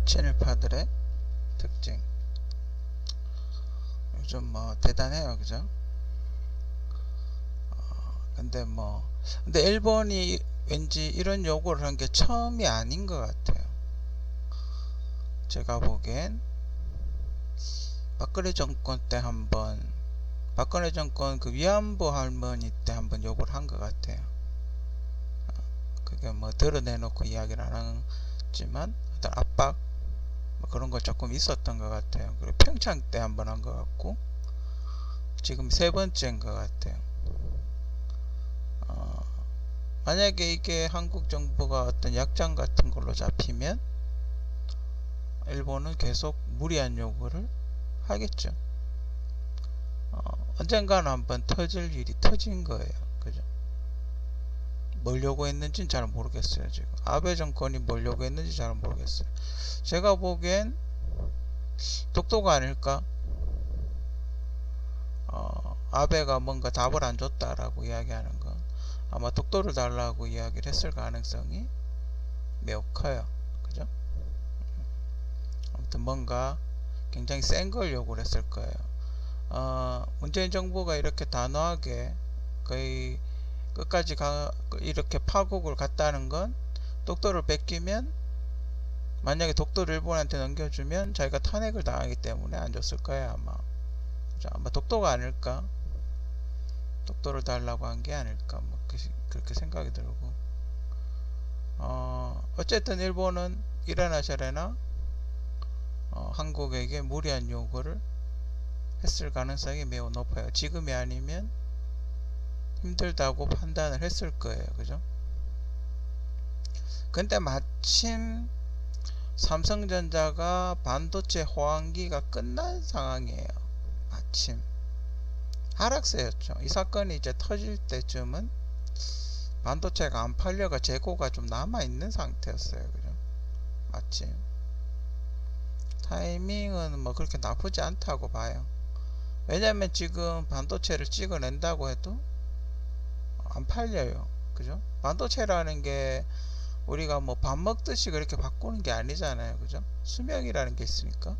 친일파들의 특징. 요즘 뭐 대단해요, 그죠? 근데 일본이 왠지 이런 요구를 한 게 처음이 아닌 것 같아요. 제가 보기엔 박근혜 정권 때 한번, 박근혜 정권 그 위안부 할머니 때 한번 요구를 한 것 같아요. 그게 뭐 드러내놓고 이야기를 안 하지만 어떤 압박 뭐 그런 거 조금 있었던 것 같아요. 그리고 평창 때 한번 한 것 같고 지금 세 번째인 것 같아요. 어, 만약에 이게 한국 정부가 어떤 약장 같은 걸로 잡히면 일본은 계속 무리한 요구를 하겠죠. 언젠가는 한번 터질 일이 터진 거예요. 그죠? 뭘 요구했는지는 잘 모르겠어요. 지금 아베 정권이 뭘 요구했는지 잘 모르겠어요. 제가 보기엔 독도가 아닐까? 아베가 뭔가 답을 안 줬다라고 이야기하는 건 아마 독도를 달라고 이야기를 했을 가능성이 매우 커요. 그죠? 아무튼 뭔가 굉장히 센 걸 요구를 했을 거예요. 문재인 정부가 이렇게 단호하게 거의 끝까지 이렇게 파국을 갔다는 건 독도를 뺏기면, 만약에 독도를 일본한테 넘겨주면 자기가 탄핵을 당하기 때문에 안 줬을 거예요, 아마. 그죠? 아마 독도가 아닐까? 독도를 달라고 한 게 아닐까? 뭐 그렇게 생각이 들고. 어쨌든 일본은 이래나 저래나 한국에게 무리한 요구를 했을 가능성이 매우 높아요. 지금이 아니면 힘들다고 판단을 했을 거예요. 그죠? 근데 마침 삼성전자가 반도체 호황기가 끝난 상황이에요. 마침 하락세였죠. 이 사건이 이제 터질 때쯤은 반도체가 안 팔려가 재고가 좀 남아있는 상태였어요. 그죠? 마침 타이밍은 뭐 그렇게 나쁘지 않다고 봐요. 왜냐면 지금 반도체를 찍어낸다고 해도 안 팔려요. 그죠? 반도체라는 게 우리가 뭐 밥 먹듯이 그렇게 바꾸는 게 아니잖아요. 그죠? 수명이라는 게 있으니까.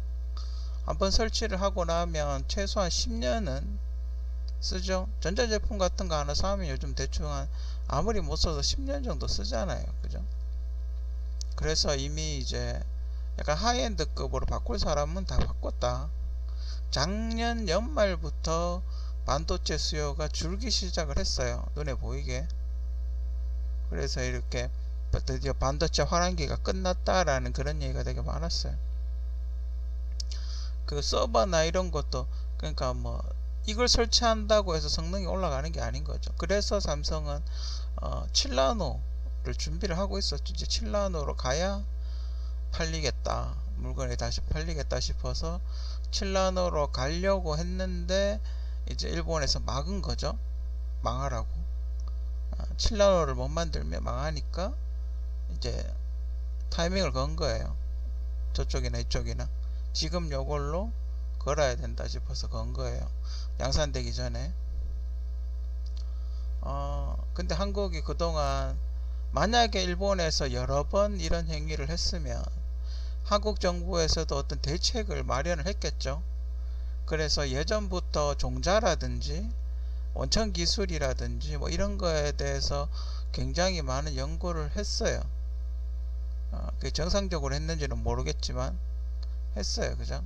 한번 설치를 하고 나면 최소한 10년은 쓰죠. 전자제품 같은 거 하나 사면 요즘 대충 아무리 못 써도 10년 정도 쓰잖아요. 그죠? 그래서 이미 이제 약간 하이엔드급으로 바꿀 사람은 다 바꿨다. 작년 연말부터 반도체 수요가 줄기 시작을 했어요. 눈에 보이게. 그래서 이렇게 드디어 반도체 화랑기가 끝났다라는 그런 얘기가 되게 많았어요. 그 서버나 이런 것도, 그러니까 뭐 이걸 설치한다고 해서 성능이 올라가는 게 아닌 거죠. 그래서 삼성은 7나노를 준비를 하고 있었죠. 이제 7나노로 가야 팔리겠다, 물건이 다시 팔리겠다 싶어서 7나노로 가려고 했는데 이제 일본에서 막은 거죠. 망하라고. 7나노를 못 만들면 망하니까 이제 타이밍을 건 거예요. 저쪽이나 이쪽이나 지금 요걸로 걸어야 된다 싶어서 건 거예요. 양산되기 전에. 근데 한국이 그동안 만약에 일본에서 여러 번 이런 행위를 했으면 한국 정부에서도 어떤 대책을 마련을 했겠죠. 그래서 예전부터 종자라든지 원천 기술이라든지 뭐 이런 거에 대해서 굉장히 많은 연구를 했어요. 그게 정상적으로 했는지는 모르겠지만 했어요. 그죠?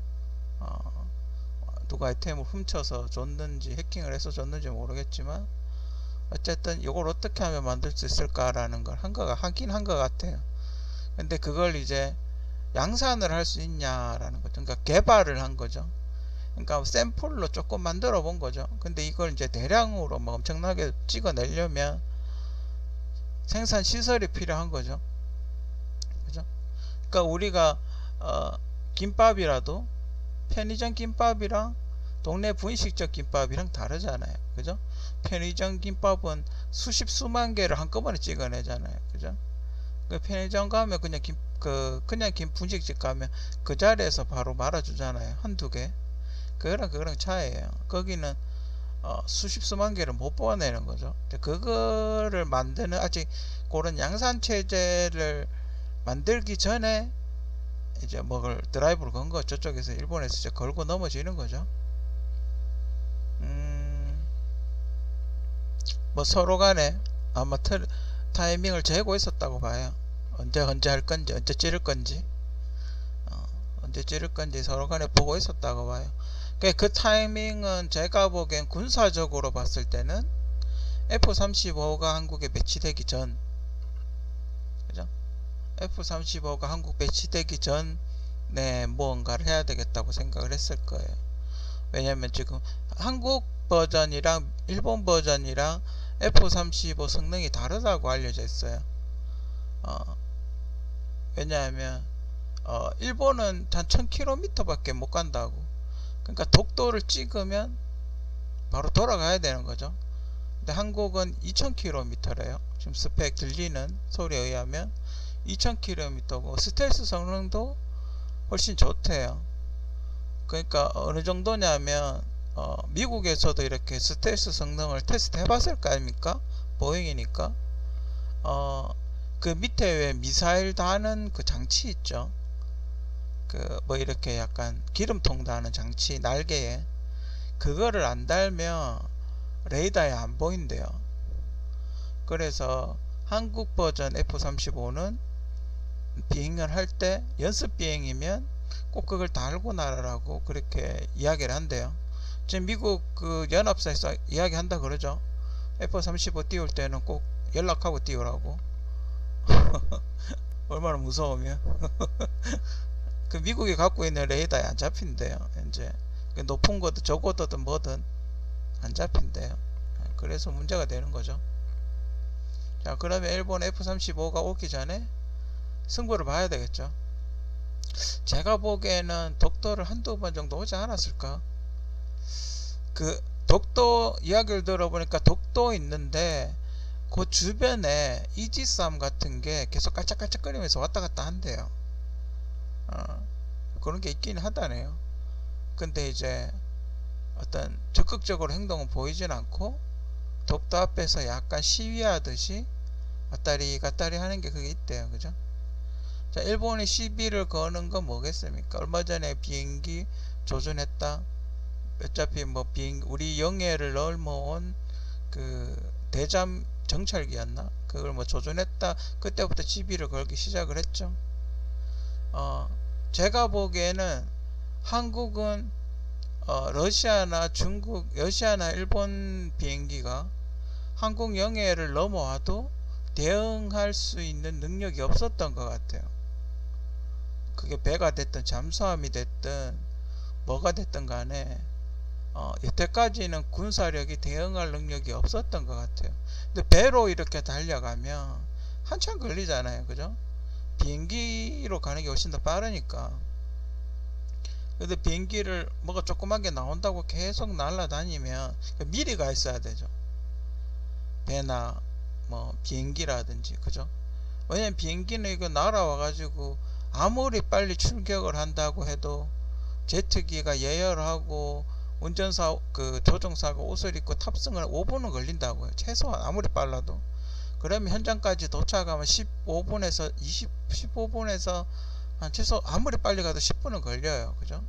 누가 아이템을 훔쳐서 줬는지 해킹을 해서 줬는지 모르겠지만 어쨌든 이걸 어떻게 하면 만들 수 있을까라는 걸 하긴 한 것 같아요. 근데 그걸 이제 양산을 할 수 있냐라는 거죠. 그러니까 개발을 한 거죠. 그러니까 샘플로 조금 만들어 본 거죠. 근데 이걸 이제 대량으로 뭐 엄청나게 찍어내려면 생산 시설이 필요한 거죠. 그죠? 그러니까 우리가 김밥이라도 편의점 김밥이랑 동네 분식점 김밥이랑 다르잖아요. 그죠? 편의점 김밥은 수십 수만 개를 한꺼번에 찍어내잖아요. 그죠? 그 편의점 가면 그냥 김 분식집 가면 그 자리에서 바로 말아주잖아요. 한두 개. 그거랑 차이에요. 거기는 수십 수만 개를 못 뽑아내는 거죠. 그거를 만드는, 아직 그런 양산 체제를 만들기 전에 이제 뭐를 드라이브를 건 거, 저쪽에서 일본에서 이제 걸고 넘어지는 거죠. 뭐 서로 간에 아마 타이밍을 재고 있었다고 봐요. 언제 할 건지, 언제 찌를 건지, 언제 찌를 건지 서로 간에 보고 있었다고 봐요. 그 타이밍은 제가 보기엔 군사적으로 봤을 때는 F-35가 한국에 배치되기 전, 그죠? F-35가 한국 배치되기 전에 무언가를 해야 되겠다고 생각을 했을 거예요. 왜냐면 지금 한국 버전이랑 일본 버전이랑 F-35 성능이 다르다고 알려져 있어요. 왜냐하면 일본은 한 1000km 밖에 못 간다고. 그러니까 독도를 찍으면 바로 돌아가야 되는 거죠. 근데 한국은 2000km래요. 지금 스펙 들리는 소리에 의하면 2000km고 스텔스 성능도 훨씬 좋대요. 그러니까 어느 정도냐면 미국에서도 이렇게 스텔스 성능을 테스트 해봤을 거 아닙니까? 보잉이니까. 그 밑에 왜 미사일 다는 그 장치 있죠. 그 뭐 이렇게 약간 기름통 다는 장치 날개에 그거를 안 달면 레이더에 안 보인대요. 그래서 한국 버전 F-35는 비행을 할 때 연습 비행이면 꼭 그걸 달고 날아라고 그렇게 이야기를 한대요. 지금 미국 그 연합사에서 이야기한다 그러죠. F-35 띄울 때는 꼭 연락하고 띄우라고. 얼마나 무서우면. 그 미국이 갖고 있는 레이더에 안 잡힌대요. 이제 그 높은 것도 저고도든 뭐든 안 잡힌대요. 그래서 문제가 되는 거죠. 자, 그러면 일본 F-35가 오기 전에 승부를 봐야 되겠죠. 제가 보기에는 독도를 한두 번 정도 오지 않았을까. 그 독도 이야기를 들어보니까 독도 있는데 그 주변에 이지스함 같은 게 계속 깔짝깔짝거리면서 왔다 갔다 한대요. 그런 게 있긴 하다네요. 근데 이제 어떤 적극적으로 행동은 보이진 않고 독도 앞에서 약간 시위하듯이 왔다리 갔다리 하는 게 그게 있대요. 그죠? 자, 일본이 시비를 거는 건 뭐겠습니까? 얼마 전에 비행기 조준했다. 어차피 뭐 우리 영해를 넘어온 그 대잠 정찰기였나? 그걸 뭐 조준했다. 그때부터 시비를 걸기 시작을 했죠. 제가 보기에는 한국은 러시아나 중국, 러시아나 일본 비행기가 한국 영해를 넘어와도 대응할 수 있는 능력이 없었던 것 같아요. 그게 배가 됐든 잠수함이 됐든 뭐가 됐든 간에 여태까지는 군사력이 대응할 능력이 없었던 것 같아요. 근데 배로 이렇게 달려가면 한참 걸리잖아요. 그죠? 비행기로 가는 게 훨씬 더 빠르니까. 근데 비행기를 뭐가 조그만 게 나온다고 계속 날아다니면 미리 가 있어야 되죠. 배나 뭐 비행기라든지. 그죠? 왜냐면 비행기는 이거 날아와 가지고 아무리 빨리 출격을 한다고 해도 제트기가 예열하고 운전사 그 조종사가 옷을 입고 탑승을 5분은 걸린다고요. 최소한 아무리 빨라도. 그러면 현장까지 도착하면 15분에서 15분에서 한 최소 아무리 빨리 가도 10분은 걸려요. 그죠?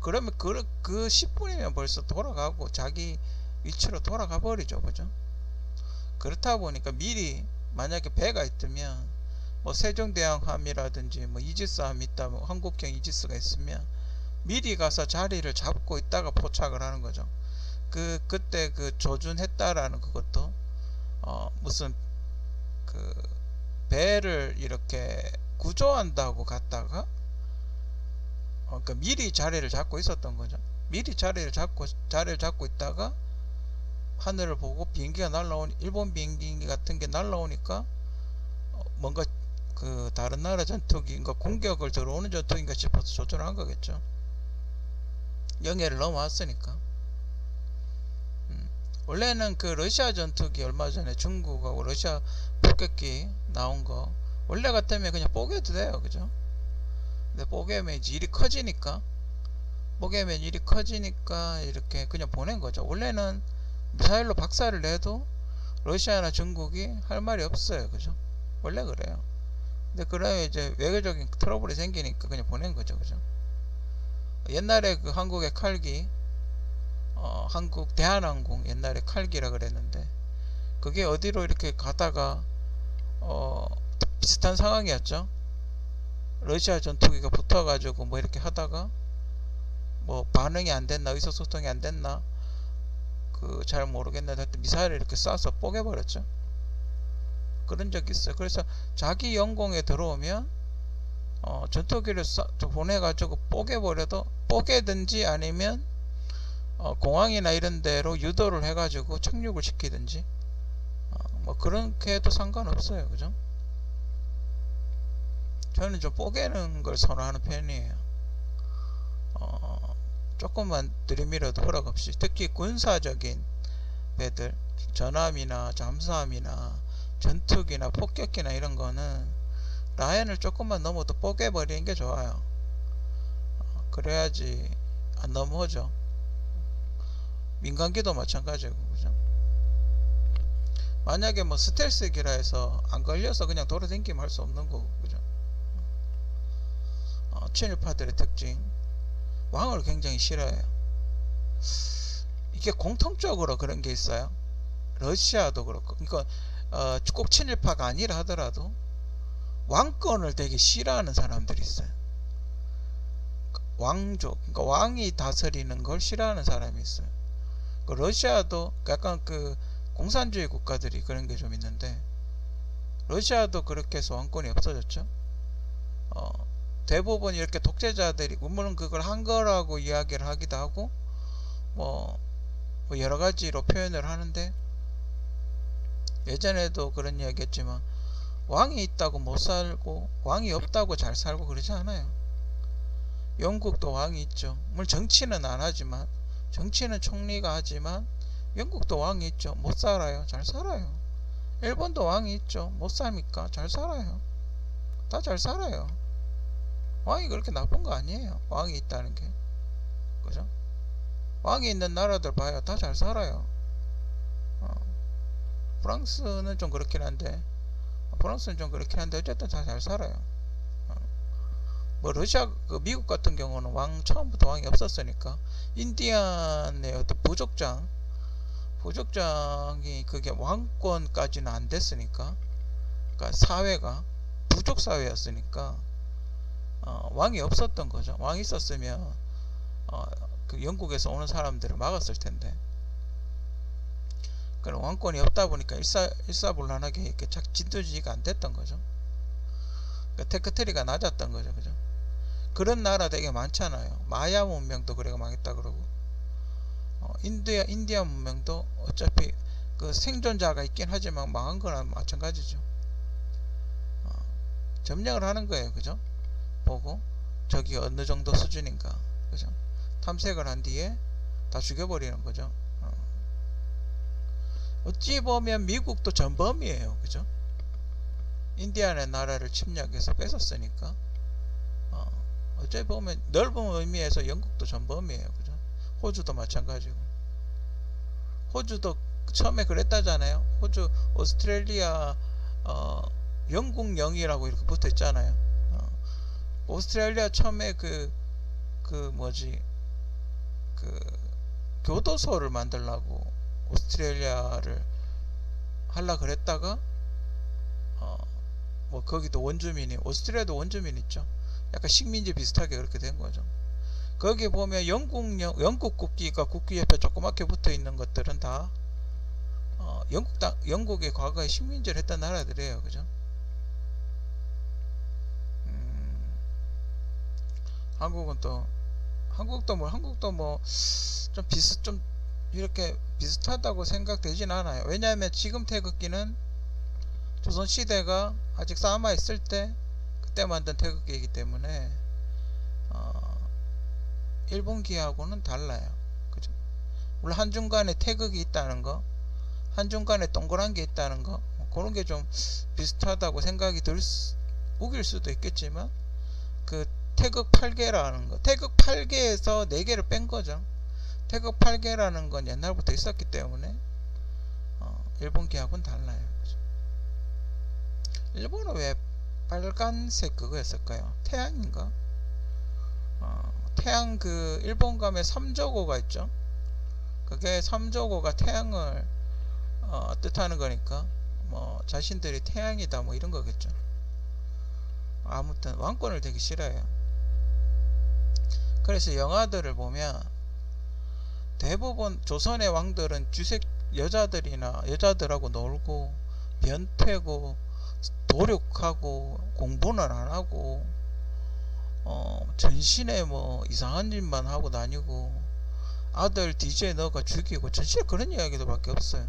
그러면 그 10분이면 벌써 돌아가고 자기 위치로 돌아가 버리죠. 그죠? 그렇다 보니까 미리 만약에 배가 있으면 뭐 세종대왕함이라든지 뭐 이지스함이 있다면 한국형 이지스가 있으면 미리 가서 자리를 잡고 있다가 포착을 하는 거죠. 그때 그 조준했다라는 그것도 무슨 그 배를 이렇게 구조한다고 갔다가 그러니까 미리 자리를 잡고 있었던 거죠. 미리 자리를 잡고 있다가 하늘을 보고 비행기가 날라오니 일본 비행기 같은 게 날라오니까 뭔가 그 다른 나라 전투기인가 공격을 들어오는 전투기인가 싶어서 조준을 한 거겠죠. 영해를 넘어왔으니까. 원래는 그 러시아 전투기 얼마 전에 중국하고 러시아 폭격기 나온 거 원래 같으면 그냥 뽀개도 돼요. 그죠? 근데 뽀개면 이제 일이 커지니까 이렇게 그냥 보낸 거죠. 원래는 미사일로 박살을 내도 러시아나 중국이 할 말이 없어요. 그죠? 원래 그래요. 근데 그러면 이제 외교적인 트러블이 생기니까 그냥 보낸 거죠. 그죠? 옛날에 그 한국의 칼기, 한국 대한항공 옛날에 칼기라 그랬는데, 그게 어디로 이렇게 가다가, 어, 비슷한 상황이었죠. 러시아 전투기가 붙어가지고 뭐 이렇게 하다가, 뭐 반응이 안 됐나, 의사소통이 안 됐나, 그 잘 모르겠는데 하여튼 미사일을 이렇게 쏴서 뽀개버렸죠. 그런 적이 있어요. 그래서 자기 영공에 들어오면 전투기를 보내가지고 뽀개버려도, 뽀개든지 아니면 공항이나 이런 데로 유도를 해가지고 착륙을 시키든지, 뭐 그렇게 해도 상관없어요. 그죠? 저는 좀 뽀개는 걸 선호하는 편이에요. 조금만 들이밀어도 허락 없이, 특히 군사적인 배들, 전함이나 잠수함이나 전투기나 폭격기나 이런 거는 라인을 조금만 넘어도 뽀개버리는 게 좋아요. 그래야지 안 넘어져. 민간기도 마찬가지고. 그죠? 만약에 뭐 스텔스기라 해서 안 걸려서 그냥 돌아다니기만 할 수 없는 거고. 그죠? 친일파들의 특징, 왕을 굉장히 싫어해요. 이게 공통적으로 그런 게 있어요. 러시아도 그렇고. 그러니까 꼭 친일파가 아니라 하더라도 왕권을 되게 싫어하는 사람들이 있어요. 왕족, 그러니까 왕이 다스리는 걸 싫어하는 사람이 있어요. 러시아도 약간 그 공산주의 국가들이 그런 게 좀 있는데, 러시아도 그렇게 해서 왕권이 없어졌죠. 대부분 이렇게 독재자들이, 물론 그걸 한 거라고 이야기를 하기도 하고, 뭐 여러 가지로 표현을 하는데, 예전에도 그런 이야기 했지만, 왕이 있다고 못 살고 왕이 없다고 잘 살고 그러지 않아요. 영국도 왕이 있죠. 물론 정치는 안 하지만, 정치는 총리가 하지만 영국도 왕이 있죠. 못 살아요. 잘 살아요. 일본도 왕이 있죠. 못 삽니까? 잘 살아요. 다 잘 살아요. 왕이 그렇게 나쁜 거 아니에요. 왕이 있다는 게. 그죠? 왕이 있는 나라들 봐요. 다 잘 살아요. 프랑스는 좀 그렇긴 한데, 어쨌든 다 잘 살아요. 뭐 러시아, 미국 같은 경우는 처음부터 왕이 없었으니까, 인디안의 어떤 부족장이 그게 왕권까지는 안 됐으니까, 그러니까 사회가 부족 사회였으니까 왕이 없었던 거죠. 왕이 있었으면 그 영국에서 오는 사람들을 막았을 텐데, 그런 왕권이 없다 보니까 일사불란하게 이렇게 진두지휘가 안 됐던 거죠. 그러니까 테크트리가 낮았던 거죠. 그죠? 그런 나라 되게 많잖아요. 마야 문명도 그래가 망했다 그러고, 인디아 문명도 어차피 그 생존자가 있긴 하지만 망한 거나 마찬가지죠. 점령을 하는 거예요. 그죠? 보고 저기 어느 정도 수준인가. 그죠? 탐색을 한 뒤에 다 죽여버리는 거죠. 어찌 보면 미국도 전범이에요. 그죠? 인디안의 나라를 침략해서 뺏었으니까, 어찌 보면 넓은 의미에서 영국도 전범이에요. 그죠? 호주도 마찬가지고. 호주도 처음에 그랬다잖아요. 호주, 오스트레일리아, 영국령이라고 이렇게 붙어 있잖아요. 오스트레일리아 처음에 그 교도소를 만들라고 오스트레일리아를 하려 그랬다가, 뭐 거기도 원주민이, 오스트레일리아도 원주민 있죠. 약간 식민지 비슷하게 그렇게 된 거죠. 거기 보면 영국 국기가 국기 옆에 조그맣게 붙어 있는 것들은 다 영국의 과거에 식민지를 했던 나라들이에요. 그죠? 한국도 뭐 좀 이렇게 비슷하다고 생각되진 않아요. 왜냐하면 지금 태극기는 조선시대가 아직 남아 있을 때 그때 만든 태극기이기 때문에 일본기하고는 달라요. 그죠? 물론 한중간에 태극이 있다는 거, 한중간에 동그란 게 있다는 거, 그런 게 좀 비슷하다고 생각이 우길 수도 있겠지만, 그 태극 8개라는 거, 태극 8개에서 4개를 뺀 거죠. 태극 8개라는 건 옛날부터 있었기 때문에 일본기하고는 달라요. 그죠? 일본은 왜 빨간색 그거였을 까요 태양인가? 태양 그 일본 가면 삼조고가 있죠. 그게 삼조고가 태양을 뜻하는 거니까 뭐 자신들이 태양이다 뭐 이런 거겠죠. 아무튼 왕권을 되게 싫어해요. 그래서 영화들을 보면 대부분 조선의 왕들은 주색 여자들하고 놀고 변태고 도륙하고 공부는 안 하고 전신에 뭐 이상한 짓만 하고 다니고 아들 DJ 넣어가 죽이고 전신에 그런 이야기들밖에 없어요.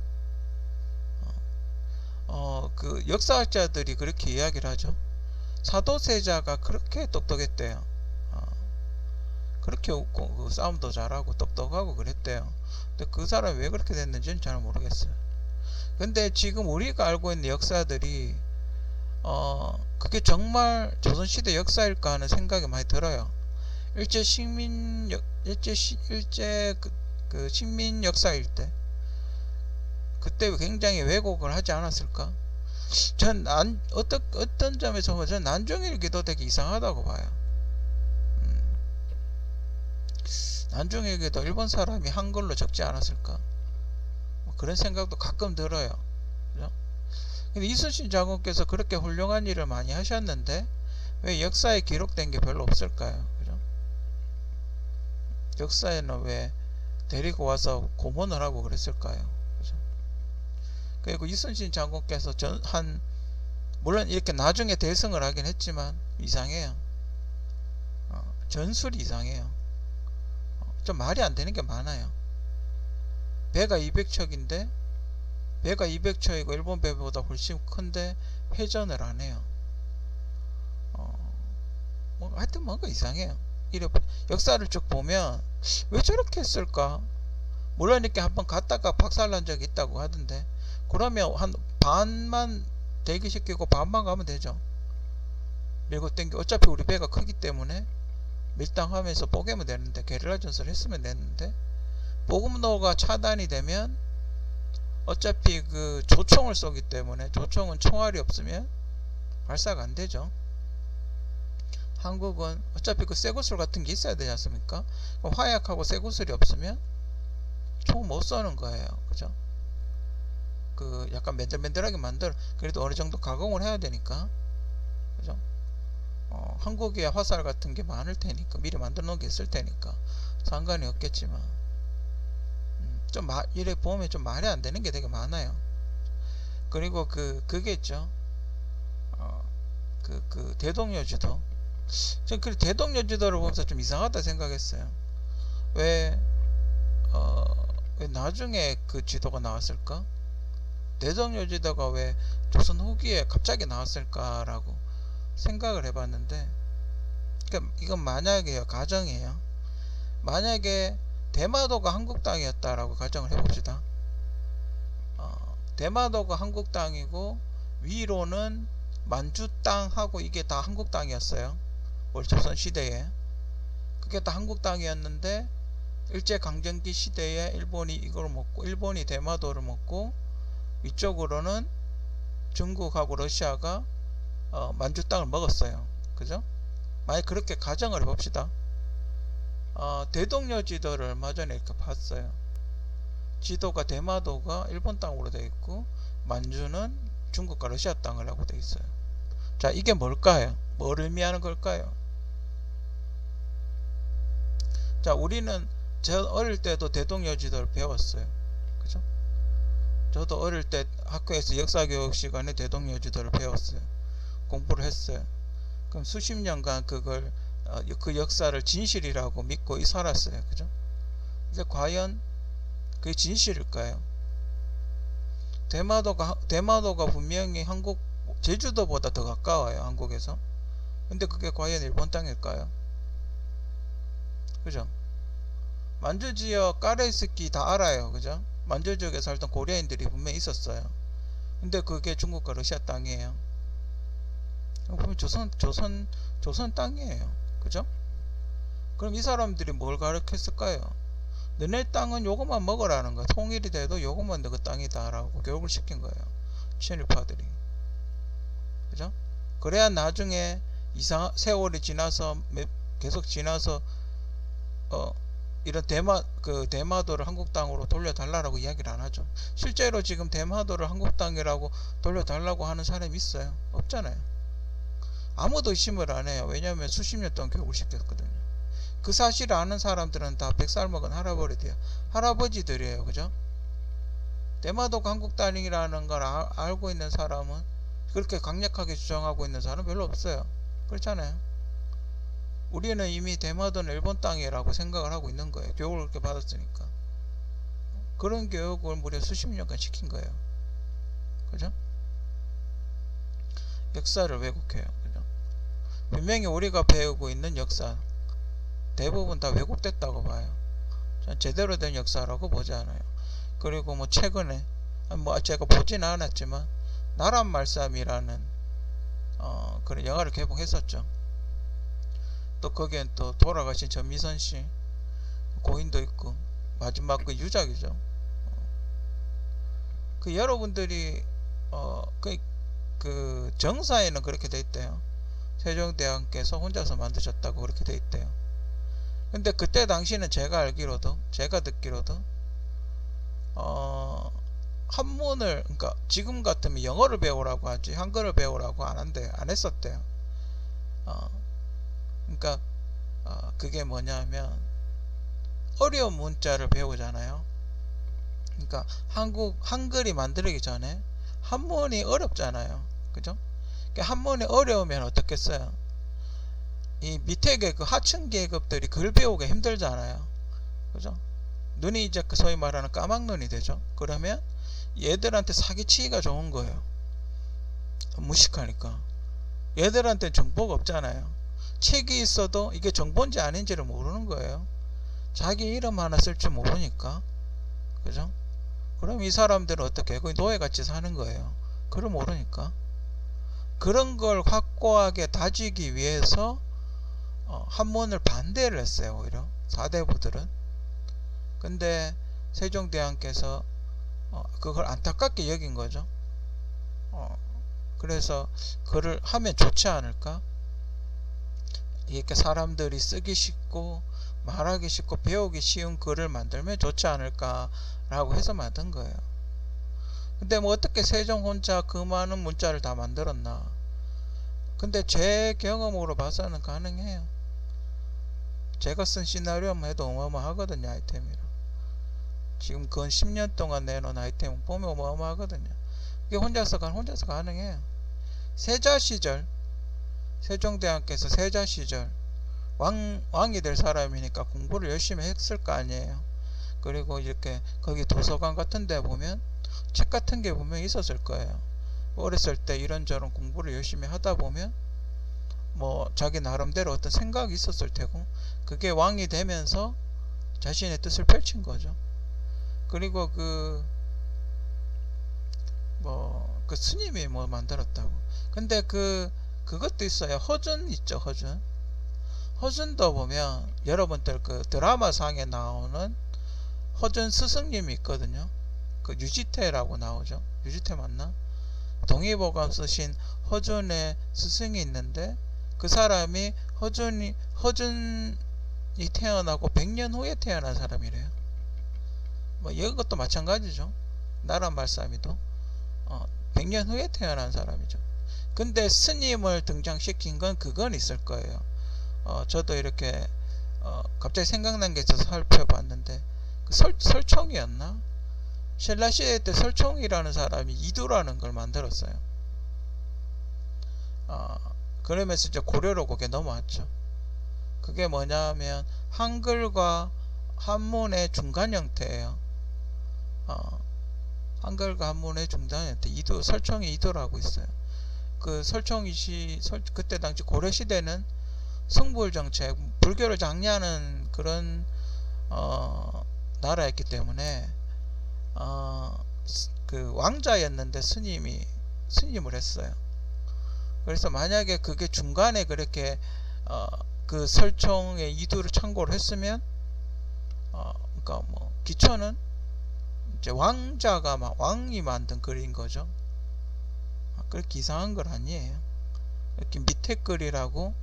그 역사학자들이 그렇게 이야기를 하죠. 사도세자가 그렇게 똑똑했대요. 그렇게 웃고 그 싸움도 잘하고 똑똑하고 그랬대요. 근데 그 사람이 왜 그렇게 됐는지는 잘 모르겠어요. 근데 지금 우리가 알고 있는 역사들이 그게 정말 조선시대 역사일까 하는 생각이 많이 들어요. 일제 그 식민 역사일 때 그때 굉장히 왜곡을 하지 않았을까? 전 어떤 점에서 보면 전 난중일기도 되게 이상하다고 봐요. 난중일기도 일본 사람이 한글로 적지 않았을까? 뭐 그런 생각도 가끔 들어요. 그죠? 근데 이순신 장군께서 그렇게 훌륭한 일을 많이 하셨는데 왜 역사에 기록된 게 별로 없을까요? 그죠? 역사에는 왜 데리고 와서 고문을 하고 그랬을까요? 그죠? 그리고 이순신 장군께서 물론 이렇게 나중에 대승을 하긴 했지만 이상해요. 전술이 이상해요. 좀 말이 안 되는 게 많아요. 배가 200척인데 배가 200척이고 일본 배보다 훨씬 큰데 회전을 안 해요. 뭐 하여튼 뭔가 이상해요. 역사를 쭉 보면 왜 저렇게 했을까? 물론 이렇게 한번 갔다가 박살난 적이 있다고 하던데 그러면 한 반만 대기시키고 반만 가면 되죠. 밀고 땡겨 어차피 우리 배가 크기 때문에 밀당하면서 뽀개면 되는데 게릴라 전술을 했으면 됐는데 보급로가 차단이 되면 어차피 그 조총을 쏘기 때문에 조총은 총알이 없으면 발사가 안 되죠. 한국은 어차피 그 쇠구슬 같은 게 있어야 되지 않습니까? 화약하고 쇠구슬이 없으면 총 못 쏘는 거예요. 그죠? 그 약간 맨들맨들하게 그래도 어느 정도 가공을 해야 되니까. 그죠? 한국에 화살 같은 게 많을 테니까 미리 만들어 놓은 게 있을 테니까 상관이 없겠지만 이래 보면 좀 말이 안 되는 게 되게 많아요. 그리고 그게 있죠. 그 대동여지도. 전 그 대동여지도를 보면서 좀 이상하다 생각했어요. 왜 나중에 그 지도가 나왔을까? 대동여지도가 왜 조선 후기에 갑자기 나왔을까라고 생각을 해봤는데, 그러니까 이건 만약에요, 가정이에요. 만약에 대마도가 한국 땅이었다라고 가정을 해봅시다. 대마도가 한국 땅이고 위로는 만주 땅하고 이게 다 한국 땅이었어요. 우리 조선 시대에 그게 다 한국 땅이었는데 일제 강점기 시대에 일본이 이걸 먹고 일본이 대마도를 먹고 위쪽으로는 중국하고 러시아가 만주 땅을 먹었어요. 그죠? 만약 그렇게 가정을 해봅시다. 대동여 지도를 얼마 전에 이렇게 봤어요. 지도가 대마도가 일본 땅으로 되어 있고 만주는 중국과 러시아 땅이라고 되어 있어요. 자, 이게 뭘까요? 뭘 의미하는 걸까요? 자, 우리는 저 어릴 때도 대동여 지도를 배웠어요. 그죠? 저도 어릴 때 학교에서 역사교육 시간에 대동여 지도를 배웠어요. 공부를 했어요. 그럼 수십 년간 그걸 그 역사를 진실이라고 믿고 살았어요. 그죠? 근데 과연 그게 진실일까요? 대마도가 분명히 제주도보다 더 가까워요. 한국에서. 근데 그게 과연 일본 땅일까요? 그죠? 만주 지역 까레스키 다 알아요. 그죠? 만주 지역에 살던 고려인들이 분명히 있었어요. 근데 그게 중국과 러시아 땅이에요. 보면 조선 땅이에요. 그죠? 그럼 이 사람들이 뭘 가르쳤을까요? 너네 땅은 요것만 먹으라는 거. 통일이 돼도 요것만 너그 땅이다 라고 교육을 시킨 거예요. 친일파들이. 그죠? 그래야 나중에 세월이 지나서 계속 지나서 이런 대마도를 한국당으로 돌려달라고 이야기를 안 하죠. 실제로 지금 대마도를 한국당이라고 돌려달라고 하는 사람이 있어요? 없잖아요. 아무도 의심을 안 해요. 왜냐하면 수십 년 동안 교육을 시켰거든요. 그 사실을 아는 사람들은 다 100살 먹은 할아버지들이에요. 그죠? 대마도가 한국당이라는 걸 알고 있는 사람은, 그렇게 강력하게 주장하고 있는 사람은 별로 없어요. 그렇잖아요. 우리는 이미 대마도는 일본 땅이라고 생각을 하고 있는 거예요. 교육을 그렇게 받았으니까. 그런 교육을 무려 수십 년간 시킨 거예요. 그죠? 역사를 왜곡해요. 그죠? 분명히 우리가 배우고 있는 역사 대부분 다 왜곡됐다고 봐요. 전 제대로 된 역사라고 보지 않아요. 그리고 뭐 최근에 제가 보지는 않았지만 나란 말씀이라는 그런 영화를 개봉했었죠. 또 거기엔 또 돌아가신 전미선 씨 고인도 있고, 마지막 그 유작이죠. 그 여러분들이 그 정사에는 그렇게 돼 있대요. 세종대왕께서 혼자서 만드셨다고 그렇게 돼 있대요. 근데 그때 당시는 제가 듣기로도 한문을, 그러니까 지금 같으면 영어를 배우라고 하지 한글을 배우라고 안 했었대요. 그러니까 그게 뭐냐면 어려운 문자를 배우잖아요. 그러니까 한글이 만들기 전에 한문이 어렵잖아요. 그죠? 그러니까 한문이 어려우면 어떻겠어요? 이 밑에 계급, 하층 계급들이 글 배우기 힘들잖아요. 그죠? 눈이 이제 소위 말하는 까막눈이 되죠. 그러면 얘들한테 사기치기가 좋은 거예요. 무식하니까. 얘들한테는 정보가 없잖아요. 책이 있어도 이게 정보인지 아닌지를 모르는 거예요. 자기 이름 하나 쓸 줄 모르니까. 그죠? 그럼 이 사람들은 어떻게? 거의 노예같이 사는 거예요. 그걸 모르니까. 그런 걸 확고하게 다지기 위해서 한문을 반대를 했어요. 오히려 사대부들은. 근데 세종대왕께서 그걸 안타깝게 여긴 거죠. 그래서 그를 하면 좋지 않을까? 이렇게 사람들이 쓰기 쉽고 말하기 쉽고 배우기 쉬운 글을 만들면 좋지 않을까 라고 해서 만든 거예요. 근데 뭐 어떻게 세종 혼자 그 많은 문자를 다 만들었나? 근데 제 경험으로 봐서는 가능해요. 제가 쓴 시나리오만 해도 어마어마하거든요. 아이템이라. 지금 근 10년 동안 내놓은 아이템 보면 어마어마하거든요. 이게 혼자서 가능해요. 세종대왕께서 세자 시절 왕이 될 사람이니까 공부를 열심히 했을 거 아니에요. 그리고 이렇게 거기 도서관 같은 데 보면 책 같은 게 분명히 있었을 거예요. 어렸을 때 이런저런 공부를 열심히 하다 보면 뭐 자기 나름대로 어떤 생각이 있었을 테고, 그게 왕이 되면서 자신의 뜻을 펼친 거죠. 그리고 그 스님이 뭐 만들었다고. 근데 그것도 있어요. 허준 있죠. 허준도 보면 여러분들 그 드라마상에 나오는 허준 스승님이 있거든요. 그 유지태라고 나오죠. 유지태 맞나? 동의보감 쓰신 허준의 스승이 있는데, 그 사람이 허준이 태어나고 100년 후에 태어난 사람이래요. 뭐 이것도 마찬가지죠. 나란 말싸미도 100년 후에 태어난 사람이죠. 근데 스님을 등장시킨 그건 있을 거예요. 저도 이렇게 갑자기 생각난 게 있어서 살펴봤는데, 그 설총이었나? 신라시대 때 설총이라는 사람이 이두라는 걸 만들었어요. 그러면서 이제 고려로 그게 넘어왔죠. 그게 뭐냐면 한글과 한문의 중간 형태예요. 한글과 한문의 중간 형태. 설총이 이두라고 있어요. 그 그때 당시 고려시대는 성불정책, 불교를 장려하는 그런 나라였기 때문에 그 왕자였는데 스님을 했어요. 그래서 만약에 그게 중간에 그렇게 그 설총의 이두를 참고를 했으면 그러니까 뭐 기초는 이제 왕이 만든 글인 거죠. 그렇게 이상한 건 아니에요. 이렇게 밑에 글이라고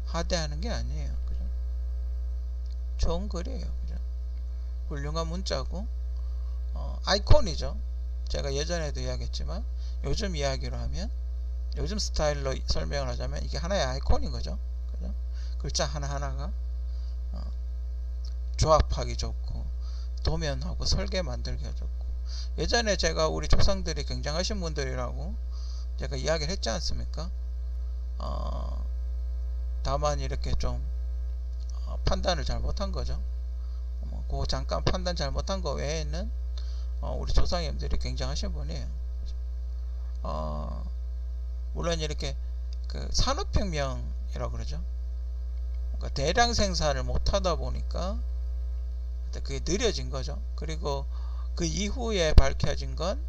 하대하는 게 아니에요. 그죠? 좋은 글이에요. 그죠? 훌륭한 문자고, 아이콘이죠. 제가 예전에도 이야기했지만, 요즘 이야기로 하면, 요즘 스타일로 설명을 하자면, 이게 하나의 아이콘인 거죠. 그죠? 글자 하나하나가, 조합하기 좋고, 도면하고 설계 만들기가 좋고, 예전에 제가 우리 조상들이 굉장하신 분들이라고 제가 이야기를 했지 않습니까? 다만 이렇게 좀 판단을 잘 못한 거죠. 그 잠깐 판단 잘 못한 거 외에는 우리 조상님들이 굉장하신 분이에요. 물론 이렇게 그 산업혁명이라고 그러죠. 그러니까 대량 생산을 못하다 보니까 그게 느려진 거죠. 그리고 그 이후에 밝혀진 건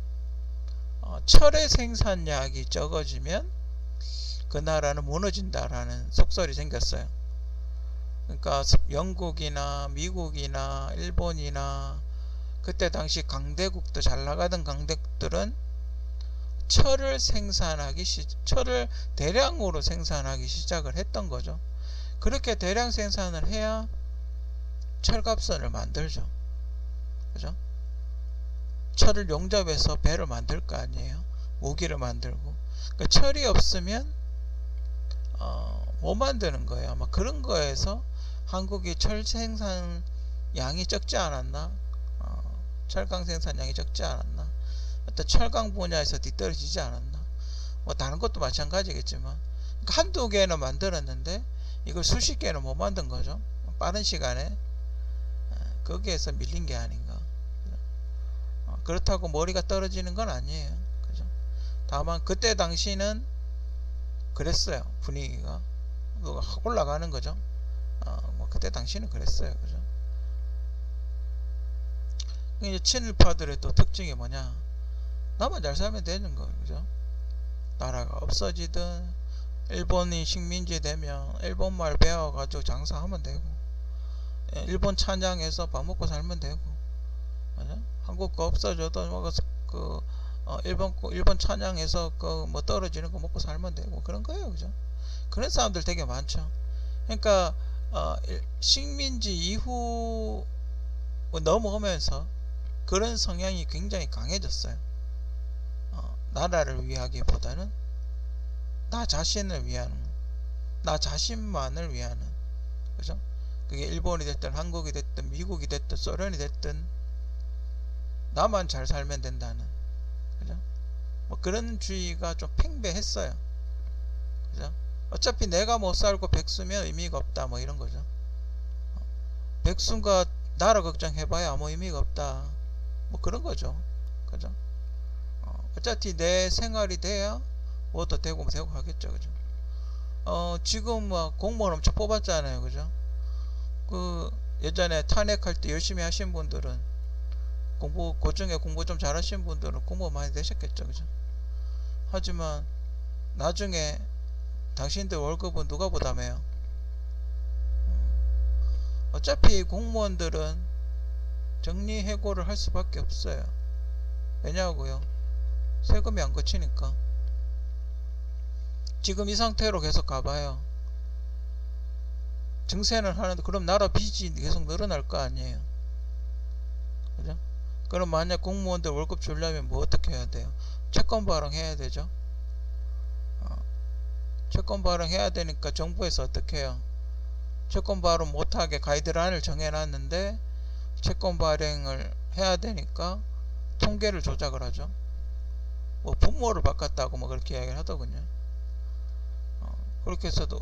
철의 생산량이 적어지면 그 나라는 무너진다라는 속설이 생겼어요. 그러니까 영국이나 미국이나 일본이나 그때 당시 강대국도 잘 나가던 강대국들은 철을 대량으로 생산하기 시작을 했던 거죠. 그렇게 대량 생산을 해야 철갑선을 만들죠. 그죠? 철을 용접해서 배를 만들 거 아니에요. 무기를 만들고. 그러니까 철이 없으면 못 만드는 거예요. 아마 그런 거에서 한국이 철 생산량이 적지 않았나? 철강 생산량이 적지 않았나? 어떤 철강 분야에서 뒤떨어지지 않았나? 뭐 다른 것도 마찬가지겠지만, 그러니까 한두 개는 만들었는데 이걸 수십 개는 못 만든 거죠. 빠른 시간에. 거기에서 밀린 게 아닌가. 그렇다고 머리가 떨어지는 건 아니에요. 그죠? 다만 그때 당시는 그랬어요. 분위기가 확 올라가는 거죠. 뭐 그때 당시는 그랬어요. 그죠? 이제 친일파들의 또 특징이 뭐냐? 나만 잘 살면 되는 거예요. 그죠? 나라가 없어지든 일본이 식민지 되면 일본말 배워가지고 장사하면 되고, 일본 찬양해서 밥 먹고 살면 되고, 맞아? 한국 거 없어져도 일본 찬양해서 뭐 떨어지는 거 먹고 살면 되고 그런 거예요. 그죠? 그런 사람들 되게 많죠. 그러니까 식민지 이후 넘어오면서 그런 성향이 굉장히 강해졌어요. 나라를 위하기보다는 나 자신을 위하는, 나 자신만을 위하는, 그죠? 그게 일본이 됐든 한국이 됐든 미국이 됐든 소련이 됐든 나만 잘 살면 된다는, 그죠? 뭐 그런 주의가 좀 팽배했어요. 그죠? 어차피 내가 못 살고 백수면 의미가 없다, 뭐 이런 거죠. 백수가 나라 걱정해봐야 아무 의미가 없다, 뭐 그런 거죠. 그죠? 어차피 내 생활이 돼야 뭐도 되고 하겠죠. 그죠? 지금 막 공무원 엄청 뽑았잖아요. 그죠? 그 예전에 탄핵할 때 열심히 하신 분들은 고중에 공부 좀 잘하신 분들은 공무원 많이 되셨겠죠. 그죠? 하지만 나중에 당신들 월급은 누가 부담해요? 어차피 공무원들은 정리해고를 할 수밖에 없어요. 왜냐고요? 세금이 안 거치니까. 지금 이 상태로 계속 가봐요. 증세는 하는데 그럼 나라 빚이 계속 늘어날 거 아니에요. 그죠? 그럼 만약 공무원들 월급 주려면 뭐 어떻게 해야 돼요? 채권 발행해야 되죠. 채권 발행해야 되니까 정부에서 어떻게 해요? 채권 발행 못하게 가이드라인을 정해놨는데 채권 발행을 해야 되니까 통계를 조작을 하죠. 뭐 분모를 바꿨다고 뭐 그렇게 이야기를 하더군요. 그렇게 해서도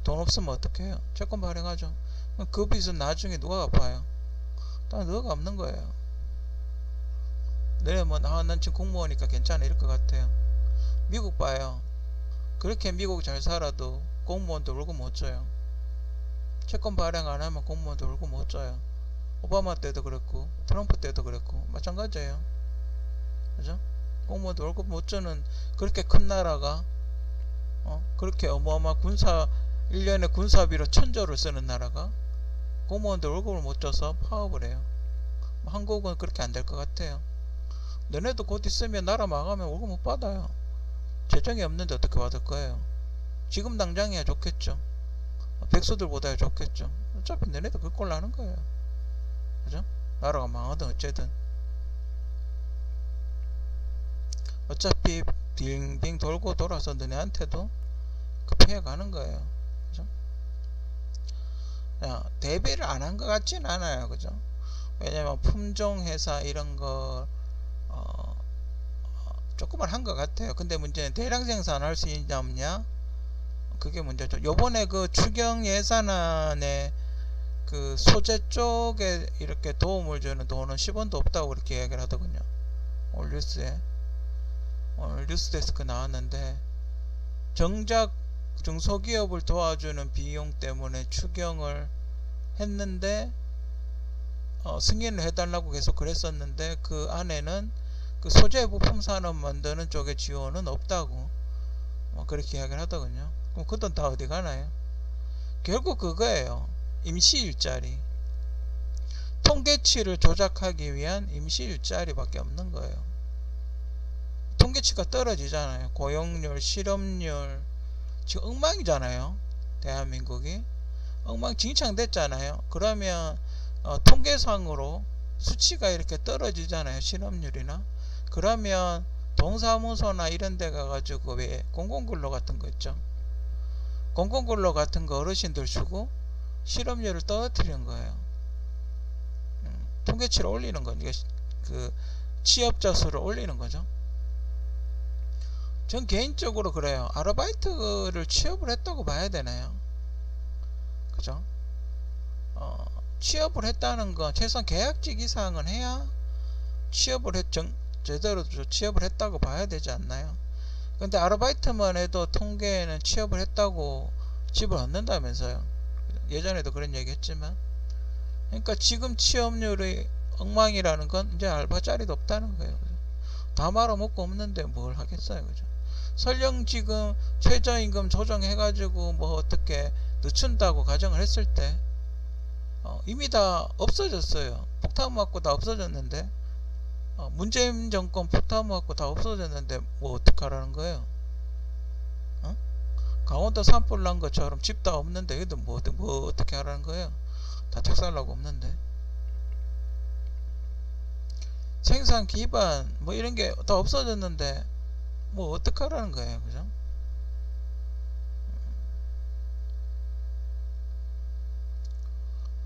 돈 없으면 어떻게 해요? 채권 발행하죠. 그 빚은 나중에 누가 갚아요? 다 누가 갚는 거예요. 너네 뭐 난 지금 공무원이니까 괜찮아 이럴 것 같아요. 미국 봐요. 그렇게 미국 잘 살아도 공무원도 월급 못 줘요. 채권 발행 안 하면 공무원도 월급 못 줘요. 오바마 때도 그랬고 트럼프 때도 그랬고 마찬가지예요. 그죠? 공무원도 월급 못 주는 그렇게 큰 나라가 그렇게 어마어마한 1년에 군사비로 1000조를 쓰는 나라가 공무원들 월급을 못 줘서 파업을 해요. 한국은 그렇게 안 될 것 같아요. 너네도 곧 있으면 나라 망하면 월급 못 받아요. 재정이 없는데 어떻게 받을 거예요? 지금 당장이야 좋겠죠. 백수들보다 좋겠죠. 어차피 너네도 그 꼴 나는 거예요. 그죠? 나라가 망하든 어쨌든 어차피 빙빙 돌고 돌아서 너네한테도 그 피해 가는 거예요. 그죠? 대비를 안 한 것 같진 않아요. 그죠? 왜냐면 품종 회사 이런 거 조금은 한 것 같아요. 근데 문제는 대량 생산할 수 있냐 없냐, 그게 문제죠. 요번에 그 추경 예산안에 그 소재 쪽에 이렇게 도움을 주는 돈은 10원도 없다고 그렇게 이야기를 하더군요. 오늘 뉴스에, 오늘 뉴스데스크 나왔는데, 정작 중소기업을 도와주는 비용 때문에 추경을 했는데 승인을 해달라고 계속 그랬었는데, 그 안에는 그 소재 부품 산업 만드는 쪽에 지원은 없다고 그렇게 이야기를 하더군요. 그럼 그 돈 다 어디 가나요? 결국 그거예요. 임시 일자리, 통계치를 조작하기 위한 임시 일자리밖에 없는 거예요. 통계치가 떨어지잖아요. 고용률, 실업률 지금 엉망이잖아요. 대한민국이 엉망진창 됐잖아요. 그러면 통계상으로 수치가 이렇게 떨어지잖아요. 실업률이나. 그러면 동사무소나 이런 데 가가지고 왜 공공근로 같은 거 있죠. 공공근로 같은 거 어르신들 주고 실업률을 떨어뜨리는 거예요. 통계치를 올리는 거니까 그 취업자 수를 올리는 거죠. 전 개인적으로 그래요. 아르바이트를 취업을 했다고 봐야 되나요? 그죠? 취업을 했다는 건 최소한 계약직 이상은 해야 제대로 취업을 했다고 봐야 되지 않나요? 근데 아르바이트만 해도 통계에는 취업을 했다고 집을 얻는다면서요. 예전에도 그런 얘기 했지만. 그러니까 지금 취업률이 엉망이라는 건 이제 알바 자리도 없다는 거예요. 그죠? 다 말아먹고 없는데 뭘 하겠어요. 그죠? 설령 지금 최저임금 조정해가지고 뭐 어떻게 늦춘다고 가정을 했을 때 이미 다 없어졌어요. 폭탄 맞고 다 없어졌는데, 문재인 정권 폭탄 맞고 다 없어졌는데 뭐 어떡하라는 거예요? 강원도 산불 난 것처럼 집 다 없는데 여기도 뭐 어떻게 하라는 거예요? 다 착살나고 없는데. 생산 기반 뭐 이런 게 다 없어졌는데 뭐 어떡하라는 거예요. 그죠?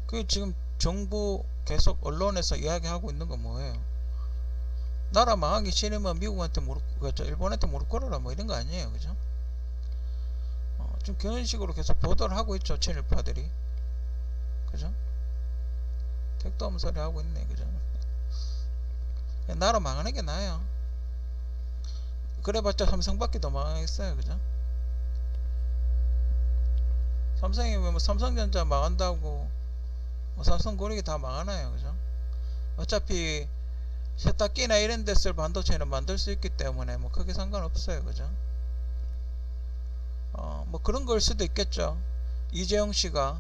그 지금 정부 계속 언론에서 이야기하고 있는 건 뭐예요? 나라 망하기 싫으면 미국한테 일본한테 무릎 꿇어라 뭐 이런 거 아니에요. 그죠? 좀 그런 식으로 계속 보도를 하고 있죠. 친일파들이. 그죠? 택도 없는 소리 하고 있네. 그죠? 나라 망하는 게 나아요. 그래봤자 삼성밖에 더 망하겠어요. 그죠? 삼성이 뭐 삼성전자 망한다고 삼성 고르기 다 망하나요? 그죠? 어차피 세탁기나 이런 데 쓸 반도체는 만들 수 있기 때문에 뭐 크게 상관없어요. 그죠? 뭐 그런 걸 수도 있겠죠. 이재용 씨가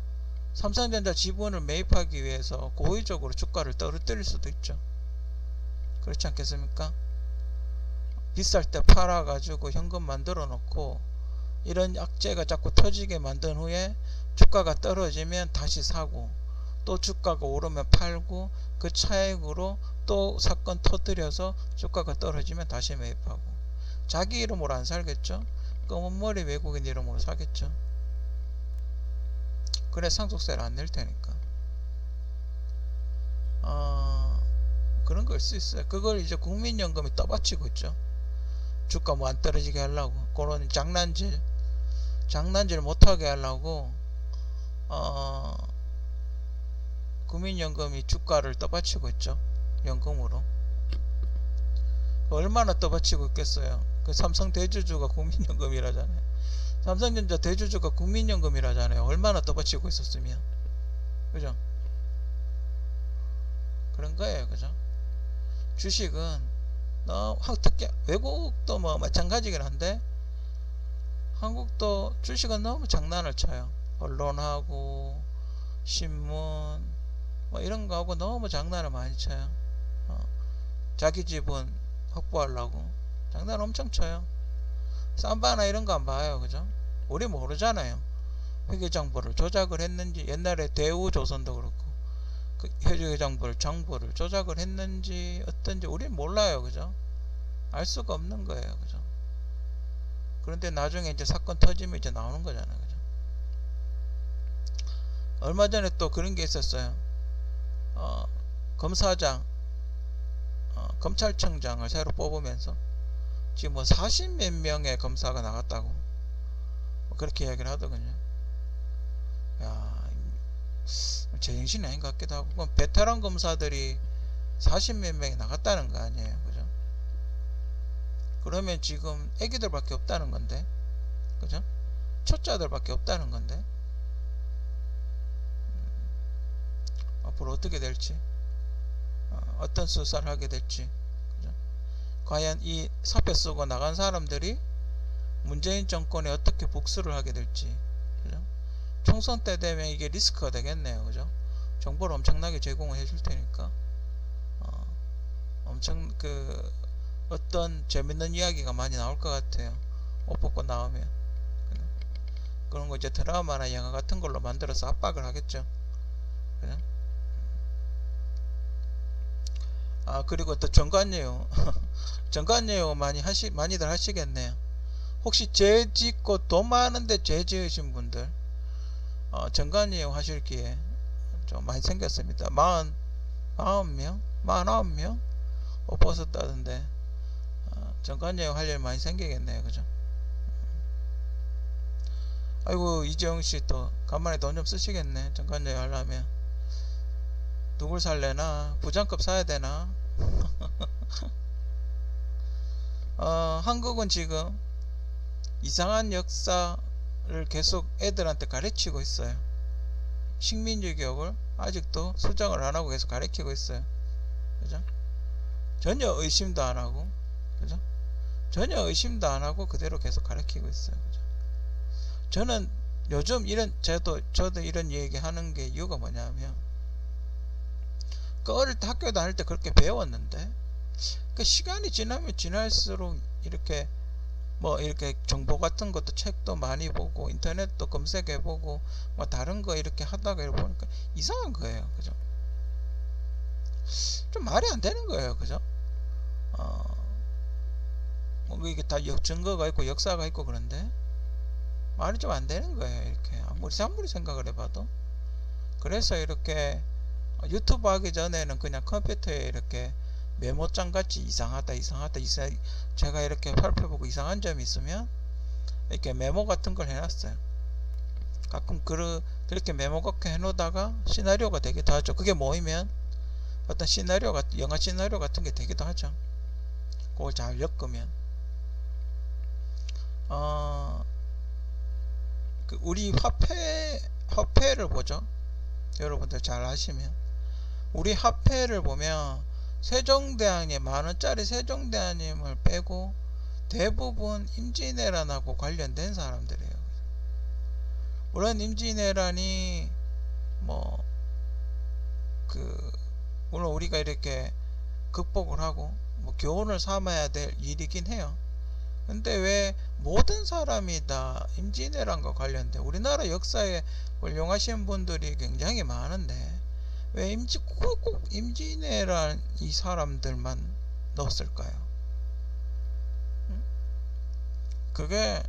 삼성전자 지분을 매입하기 위해서 고의적으로 주가를 떨어뜨릴 수도 있죠. 그렇지 않겠습니까? 비쌀 때 팔아가지고 현금 만들어 놓고 이런 악재가 자꾸 터지게 만든 후에 주가가 떨어지면 다시 사고, 또 주가가 오르면 팔고, 그 차익으로 또 사건 터뜨려서 주가가 떨어지면 다시 매입하고. 자기 이름으로 안 살겠죠? 검은머리 외국인 이름으로 사겠죠? 그래 상속세를 안 낼 테니까. 그런 걸 수 있어요. 그걸 이제 국민연금이 떠받치고 있죠. 주가 뭐 안 떨어지게 하려고. 그런 장난질 못하게 하려고 국민연금이 주가를 떠받치고 있죠. 연금으로. 얼마나 떠받치고 있겠어요. 그 삼성 대주주가 국민연금이라잖아요. 삼성전자 대주주가 국민연금이라잖아요. 얼마나 떠받치고 있었으면. 그죠? 그런 거예요. 그죠? 주식은 특히 외국도 뭐 마찬가지긴 한데 한국도 주식은 너무 장난을 쳐요. 언론하고 신문 뭐 이런 거 하고 너무 장난을 많이 쳐요. 자기 지분 확보하려고 장난 엄청 쳐요. 삼바나 이런 거 안 봐요. 그죠? 우리 모르잖아요. 회계정보를 조작을 했는지, 옛날에 대우조선도 그렇고 그 회계정보를 정보를 조작을 했는지 어떤지 우린 몰라요. 그죠? 알 수가 없는 거예요. 그죠? 그런데 나중에 이제 사건 터지면 이제 나오는 거잖아요. 그죠? 얼마 전에 또 그런 게 있었어요. 검사장, 검찰청장을 새로 뽑으면서 지금 뭐 40 몇 명의 검사가 나갔다고 뭐 그렇게 이야기를 하더군요. 야, 제정신이 아닌 것 같기도 하고, 그럼 베테랑 검사들이 40 몇 명이 나갔다는 거 아니에요. 그죠? 그러면 지금 애기들밖에 없다는 건데, 그죠? 초짜들밖에 없다는 건데, 앞으로 어떻게 될지, 어떤 수사를 하게 될지, 그죠? 과연 이 사표 쓰고 나간 사람들이 문재인 정권에 어떻게 복수를 하게 될지, 그죠? 총선 때 되면 이게 리스크가 되겠네요. 그죠? 정보를 엄청나게 제공을 해줄 테니까, 엄청 어떤 재밌는 이야기가 많이 나올 것 같아요. 옷 벗고 나오면. 그런 거 이제 드라마나 영화 같은 걸로 만들어서 압박을 하겠죠. 그죠? 그리고 또 정관예우. 정관예우 많이들 하시겠네요. 혹시 죄 짓고 돈 많은데 죄 지으신 분들, 정관예우 하실 기회 좀 많이 생겼습니다. 49명? 49명? 옷 벗었다던데, 정관예우 할 일 많이 생기겠네요. 그죠? 아이고, 이재용씨 또 간만에 돈 좀 쓰시겠네. 정관예우 하려면. 누굴 살래나? 부장급 사야 되나? 한국은 지금 이상한 역사를 계속 애들한테 가르치고 있어요. 식민지 교육을 아직도 수정을 안 하고 계속 가르치고 있어요. 그죠? 전혀 의심도 안 하고, 그죠? 전혀 의심도 안 하고 그대로 계속 가르치고 있어요. 그죠? 저는 요즘 저도 이런 얘기 하는 게 이유가 뭐냐면, 어릴 때 학교 다닐 때 그렇게 배웠는데, 시간이 지나면 지날수록 이렇게 이렇게 정보 같은 것도 책도 많이 보고 인터넷도 검색해보고 뭐 다른 거 이렇게 하다가 이렇게 보니까 이상한 거예요. 그죠? 좀 말이 안 되는 거예요. 그죠? 뭐 이게 다 증거가 있고 역사가 있고 그런데 말이 좀 안 되는 거예요. 이렇게 아무리 생각을 해봐도. 그래서 이렇게 유튜브 하기 전에는 그냥 컴퓨터에 이렇게 메모장 같이 이상하다 제가 이렇게 살펴보고 이상한 점이 있으면 이렇게 메모 같은 걸 해놨어요. 가끔 그렇게 메모 같게 해놓다가 시나리오가 되기도 하죠. 그게 모이면 어떤 영화 시나리오 같은 게 되기도 하죠. 그걸 잘 엮으면 우리 화폐를 보죠. 여러분들 잘 아시면 우리 화폐를 보면 세종대왕님, 만원짜리 세종대왕님을 빼고 대부분 임진왜란하고 관련된 사람들이에요. 물론 임진왜란이 물론 우리가 이렇게 극복을 하고 교훈을 삼아야 될 일이긴 해요. 근데 왜 모든 사람이 다 임진왜란과 관련된, 우리나라 역사에 훌륭하신 분들이 굉장히 많은데 왜 꼭 임진왜란 이 사람들만 넣었을까요? 그게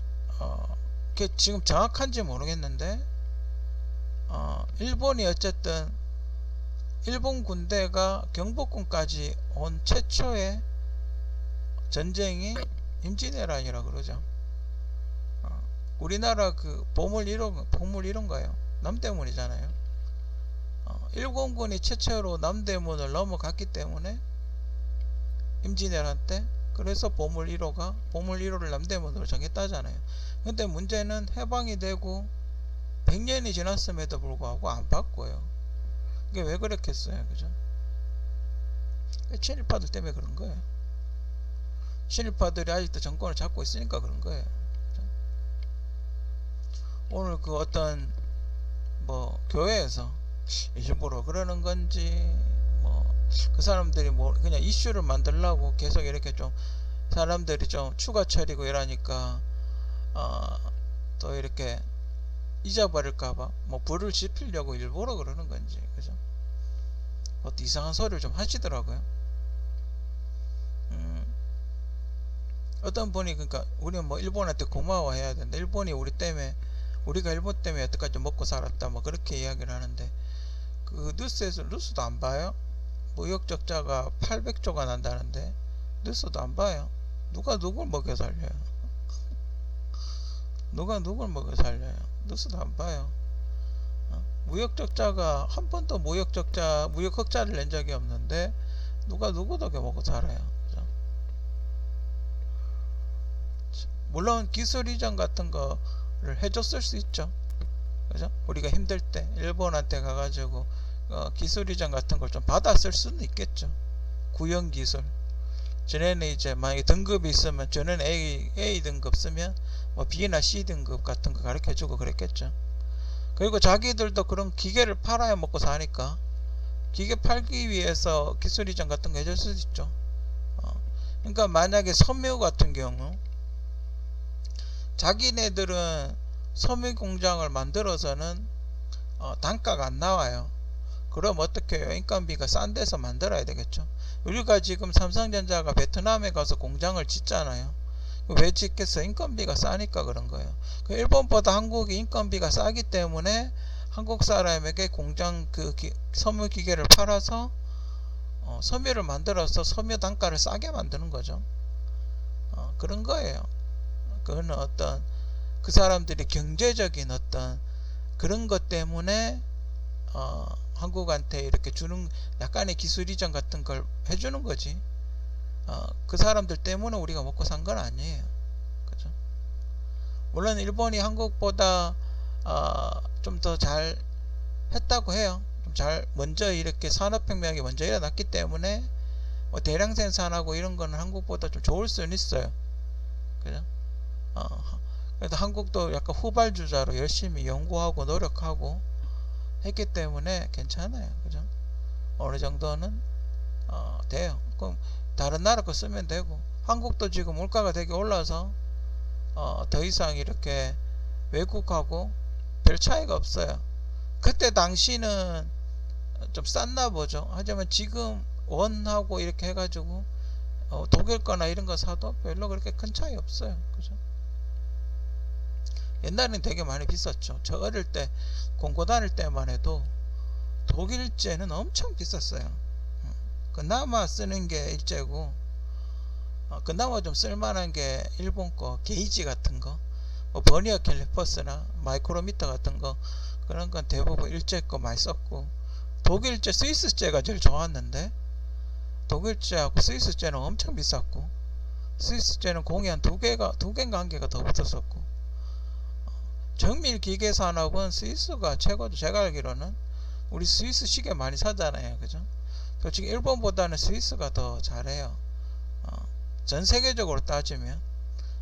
지금 정확한지 모르겠는데 일본이 어쨌든 일본 군대가 경복궁까지 온 최초의 전쟁이 임진왜란이라 그러죠. 우리나라 보물 1호가요. 남대문이잖아요. 일본군이 최초로 남대문을 넘어갔기 때문에 임진왜란 때, 그래서 보물 1호를 남대문으로 정했다잖아요. 근데 문제는 해방이 되고 100년이 지났음에도 불구하고 안 바꿔요. 이게 왜 그렇겠어요? 그죠? 친일파들 때문에 그런 거예요. 친일파들이 아직도 정권을 잡고 있으니까 그런 거예요. 그죠? 오늘 어떤 교회에서 일부러 그러는 건지 그 사람들이 그냥 이슈를 만들려고 계속 이렇게 좀 사람들이 좀 추가 처리고 이러니까 또 이렇게 잊어버릴까봐 뭐 불을 지피려고 일부러 그러는 건지, 그죠? 어떤 이상한 소리를 좀 하시더라고요. 어떤 분이, 그러니까 우리는 뭐 일본한테 고마워해야 된다, 일본이 우리 때문에, 우리가 일본 때문에 여태까지 먹고 살았다, 뭐 그렇게 이야기를 하는데, 그 뉴스에서, 뉴스도 안 봐요? 무역 적자가 800조가 난다는데 뉴스도 안 봐요. 누가 누굴 먹여 살려요? 누가 누굴 먹여 살려요? 뉴스도 안 봐요. 무역 적자가 한 번도 무역 흑자를 낸 적이 없는데 누가 누구 덕에 먹고 살아요. 그죠? 물론 기술 이전 같은 거를 해줬을 수 있죠. 그죠? 우리가 힘들 때 일본한테 가가지고 기술 이전 같은 걸 좀 받았을 수는 있겠죠. 구형 기술. 전에는 이제 만약에 등급이 있으면, 전에는 A 등급 쓰면 뭐 B나 C 등급 같은 거 가르쳐 주고 그랬겠죠. 그리고 자기들도 그런 기계를 팔아야 먹고 사니까 기계 팔기 위해서 기술 이전 같은 거 해줄 수도 있죠. 그러니까 만약에 섬유 같은 경우 자기네들은 섬유 공장을 만들어서는 단가가 안 나와요. 그럼 어떻게 해요? 인건비가 싼 데서 만들어야 되겠죠. 우리가 지금 삼성전자가 베트남에 가서 공장을 짓잖아요. 왜 짓겠어? 인건비가 싸니까 그런 거예요. 일본보다 한국이 인건비가 싸기 때문에 한국 사람에게 공장 섬유 기계를 팔아서 섬유를 만들어서 섬유 단가를 싸게 만드는 거죠. 그런 거예요. 그거는 어떤 그 사람들이 경제적인 어떤 그런 것 때문에 한국한테 이렇게 주는 약간의 기술 이전 같은 걸 해주는 거지. 그 사람들 때문에 우리가 먹고 산 건 아니에요. 그죠? 물론 일본이 한국보다 좀 더 잘 했다고 해요. 좀 잘 먼저 이렇게 산업혁명이 먼저 일어났기 때문에 뭐 대량 생산하고 이런 거는 한국보다 좀 좋을 수는 있어요. 그죠? 그래도 한국도 약간 후발주자로 열심히 연구하고 노력하고 했기 때문에 괜찮아요. 그죠? 어느 정도는 돼요. 그럼 다른 나라 거 쓰면 되고, 한국도 지금 물가가 되게 올라서 더 이상 이렇게 외국하고 별 차이가 없어요. 그때 당시는 좀 쌌나 보죠. 하지만 지금 원하고 이렇게 해가지고 독일 거나 이런 거 사도 별로 그렇게 큰 차이 없어요. 그죠? 옛날에는 되게 많이 비쌌죠. 저 어릴 때 공고 다닐 때만 해도 독일제는 엄청 비쌌어요. 그나마 쓰는 게 일제고, 그나마 좀 쓸만한 게 일본 거 게이지 같은 거, 뭐 버니어 캘리퍼스나 마이크로미터 같은 거, 그런 건 대부분 일제 거 많이 썼고, 독일제, 스위스제가 제일 좋았는데 독일제하고 스위스제는 엄청 비쌌고, 스위스제는 공이 한 두 개인가 한 개가 더 붙었었고, 정밀 기계 산업은 스위스가 최고죠. 제가 알기로는 우리 스위스 시계 많이 사잖아요. 그죠? 솔직히 일본보다는 스위스가 더 잘해요. 전 세계적으로 따지면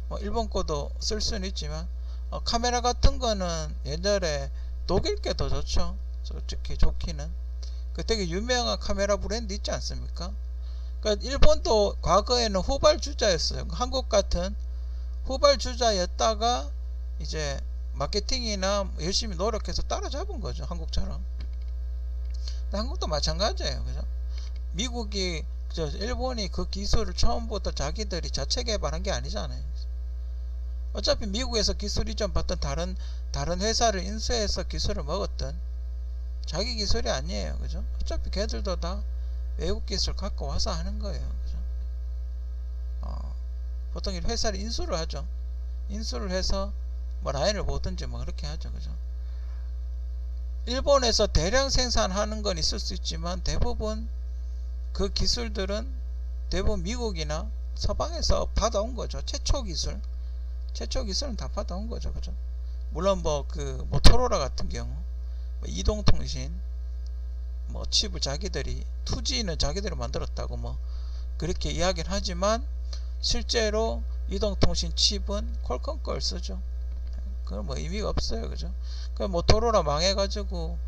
뭐 일본 거도 쓸 수는 있지만 카메라 같은 거는 옛날에 독일 게 더 좋죠. 솔직히 좋기는. 그 되게 유명한 카메라 브랜드 있지 않습니까? 그러니까 일본도 과거에는 후발주자였어요. 한국 같은 후발주자였다가 이제 마케팅이나 열심히 노력해서 따라잡은 거죠. 한국처럼. 한국도 마찬가지예요. 그죠? 미국이, 일본이 그 기술을 처음부터 자기들이 자체 개발한 게 아니잖아요. 어차피 미국에서 기술 이전 받던 다른 회사를 인수해서 기술을 먹었던 자기 기술이 아니에요. 그죠? 어차피 걔들도 다 외국 기술 갖고 와서 하는 거예요. 그죠? 보통 회사를 인수를 하죠. 인수를 해서 뭐 라인을 보든지 뭐 그렇게 하죠. 그죠? 일본에서 대량 생산하는 건 있을 수 있지만 대부분 그 기술들은 대부분 미국이나 서방에서 받아온 거죠. 최초 기술은 다 받아온 거죠. 그죠? 물론 뭐 그 모토로라 같은 경우 뭐 이동통신 뭐 칩을 자기들이 2G는 자기들이 만들었다고 뭐 그렇게 이야기를 하지만 실제로 이동통신 칩은 퀄컴 걸 쓰죠. 그건 뭐 의미가 없어요. 그죠? 그 모토로라 망해가지고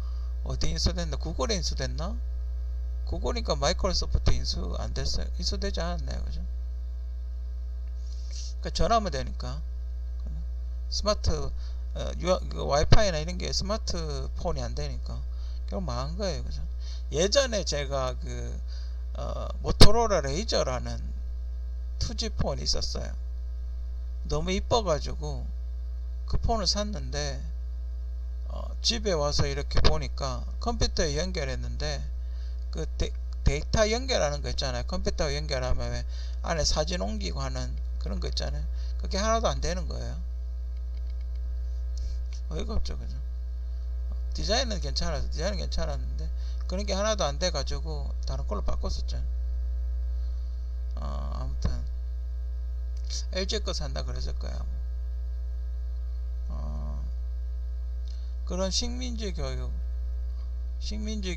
어디 인수됐나? 구글에 인수됐나? 구글이니까 마이크로소프트 인수 안 됐어요. 인수되지 않았나요? 그죠? 그러니까 전화하면 되니까. 스마트 그 와이파이나 이런 게 스마트폰이 안 되니까 결국 망한 거예요. 그죠? 예전에 제가 모토로라 레이저라는 2G 폰이 있었어요. 너무 이뻐가지고 그 폰을 샀는데 집에 와서 이렇게 보니까 컴퓨터에 연결했는데 그 데이터 연결하는 거 있잖아요. 컴퓨터 연결하면 왜 안에 사진 옮기고 하는 그런 거 있잖아요. 그게 하나도 안 되는 거예요. 어이가 없죠. 그죠? 디자인은 괜찮았는데 그런 게 하나도 안 돼 가지고 다른 걸로 바꿨었죠. 아무튼 LG 거 산다 그랬을 거야. 그런 식민지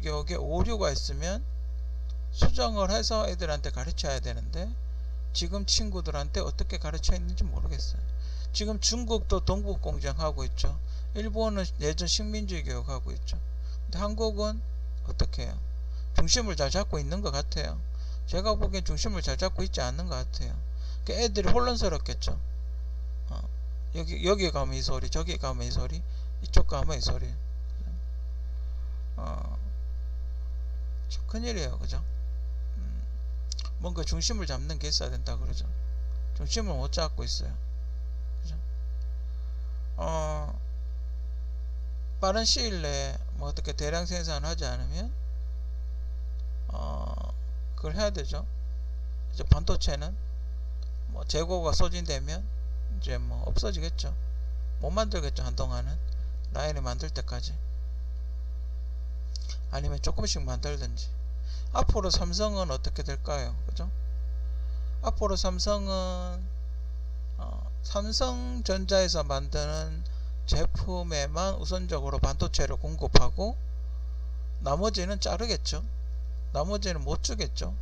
교육에 오류가 있으면 수정을 해서 애들한테 가르쳐야 되는데 지금 친구들한테 어떻게 가르쳐 있는지 모르겠어요. 지금 중국도 동북공정하고 있죠. 일본은 예전 식민지 교육하고 있죠. 근데 한국은 어떻게 해요? 중심을 잘 잡고 있는 것 같아요. 제가 보기엔 중심을 잘 잡고 있지 않는 것 같아요. 애들이 혼란스럽겠죠. 여기 가면 이 소리, 저기 가면 이 소리, 이쪽 가면 이 소리. 큰일이에요. 그죠? 뭔가 중심을 잡는 게 있어야 된다 그러죠. 중심을 못 잡고 있어요. 그죠? 빠른 시일 내에 뭐 어떻게 대량 생산하지 않으면 그걸 해야 되죠. 이제 반도체는 뭐 재고가 소진되면 이제 뭐 없어지겠죠. 못 만들겠죠. 한동안은 라인을 만들 때까지. 아니면 조금씩 만들든지. 앞으로 삼성은 어떻게 될까요? 그죠? 앞으로 삼성은 삼성전자에서 만드는 제품에만 우선적으로 반도체를 공급하고 나머지는 자르겠죠. 나머지는 못 주겠죠.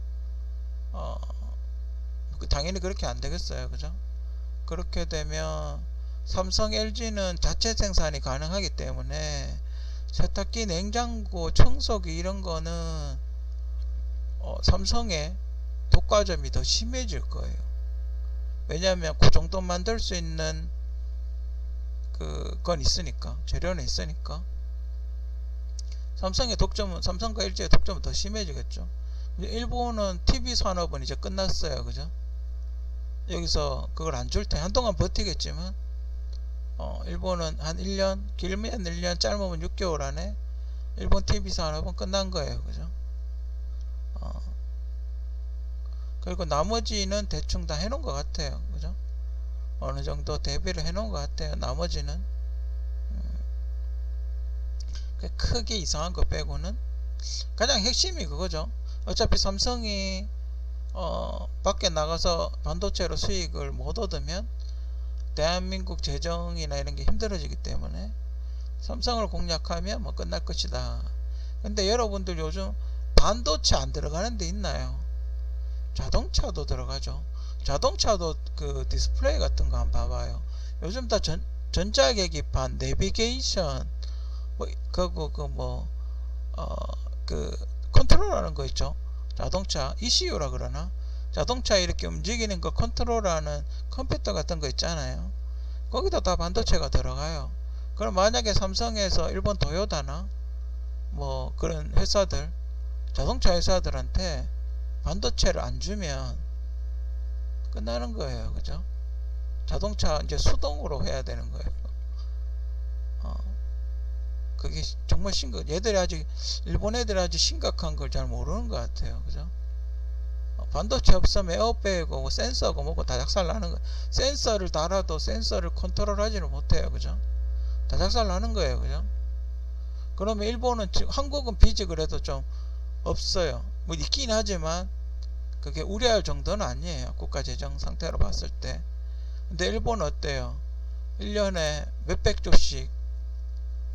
당연히 그렇게 안 되겠어요. 그죠? 그렇게 되면 삼성, LG는 자체 생산이 가능하기 때문에 세탁기, 냉장고, 청소기 이런 거는 삼성의 독과점이 더 심해질 거예요. 왜냐하면 그 정도 만들 수 있는 그건 있으니까, 재료는 있으니까. 삼성과 LG의 독점은 더 심해지겠죠. 일본은 TV 산업은 이제 끝났어요. 그죠? 여기서 그걸 안 줄 테 한동안 버티겠지만 일본은 한 1년, 길면 1년, 짧으면 6개월 안에 일본 TV 산업은 끝난 거예요. 그죠? 그리고 나머지는 대충 다 해놓은 것 같아요. 그죠? 어느 정도 대비를 해놓은 것 같아요. 나머지는 크게 이상한 거 빼고는 가장 핵심이 그거죠. 어차피 삼성이 밖에 나가서 반도체로 수익을 못 얻으면 대한민국 재정이나 이런 게 힘들어지기 때문에 삼성을 공략하면 뭐 끝날 것이다. 근데 여러분들 요즘 반도체 안 들어가는 데 있나요? 자동차도 들어가죠. 자동차도 그 디스플레이 같은 거 한번 봐봐요. 요즘 다 전자계기판, 내비게이션, 컨트롤하는 거 있죠. 자동차 ECU라 그러나? 자동차 이렇게 움직이는 거 컨트롤하는 컴퓨터 같은 거 있잖아요. 거기다 다 반도체가 들어가요. 그럼 만약에 삼성에서 일본 도요타나 뭐 그런 회사들, 자동차 회사들한테 반도체를 안 주면 끝나는 거예요. 그죠? 자동차 이제 수동으로 해야 되는 거예요. 그게 정말 일본 애들이 아직 심각한 걸 잘 모르는 것 같아요. 그죠? 반도체 없으면 에어백이고 뭐 센서고 뭐고 다 작살 나는 거예요. 센서를 달아도 센서를 컨트롤 하지는 못해요. 그죠? 다 작살 나는 거예요. 그죠? 그러면 한국은 빚이 그래도 좀 없어요. 뭐 있긴 하지만 그게 우려할 정도는 아니에요. 국가 재정 상태로 봤을 때. 근데 일본은 어때요? 1년에 몇백 조씩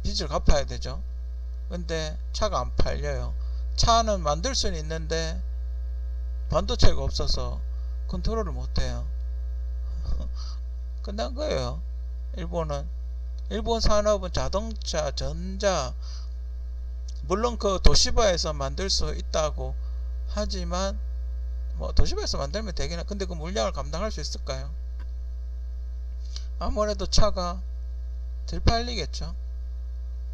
빚을 갚아야 되죠. 근데 차가 안 팔려요. 차는 만들 수는 있는데 반도체가 없어서 컨트롤을 못해요. 끝난 거예요. 일본 산업은 자동차, 전자, 물론 그 도시바에서 만들 수 있다고 하지만 뭐 도시바에서 만들면 되긴 해. 근데 그 물량을 감당할 수 있을까요? 아무래도 차가 덜 팔리겠죠.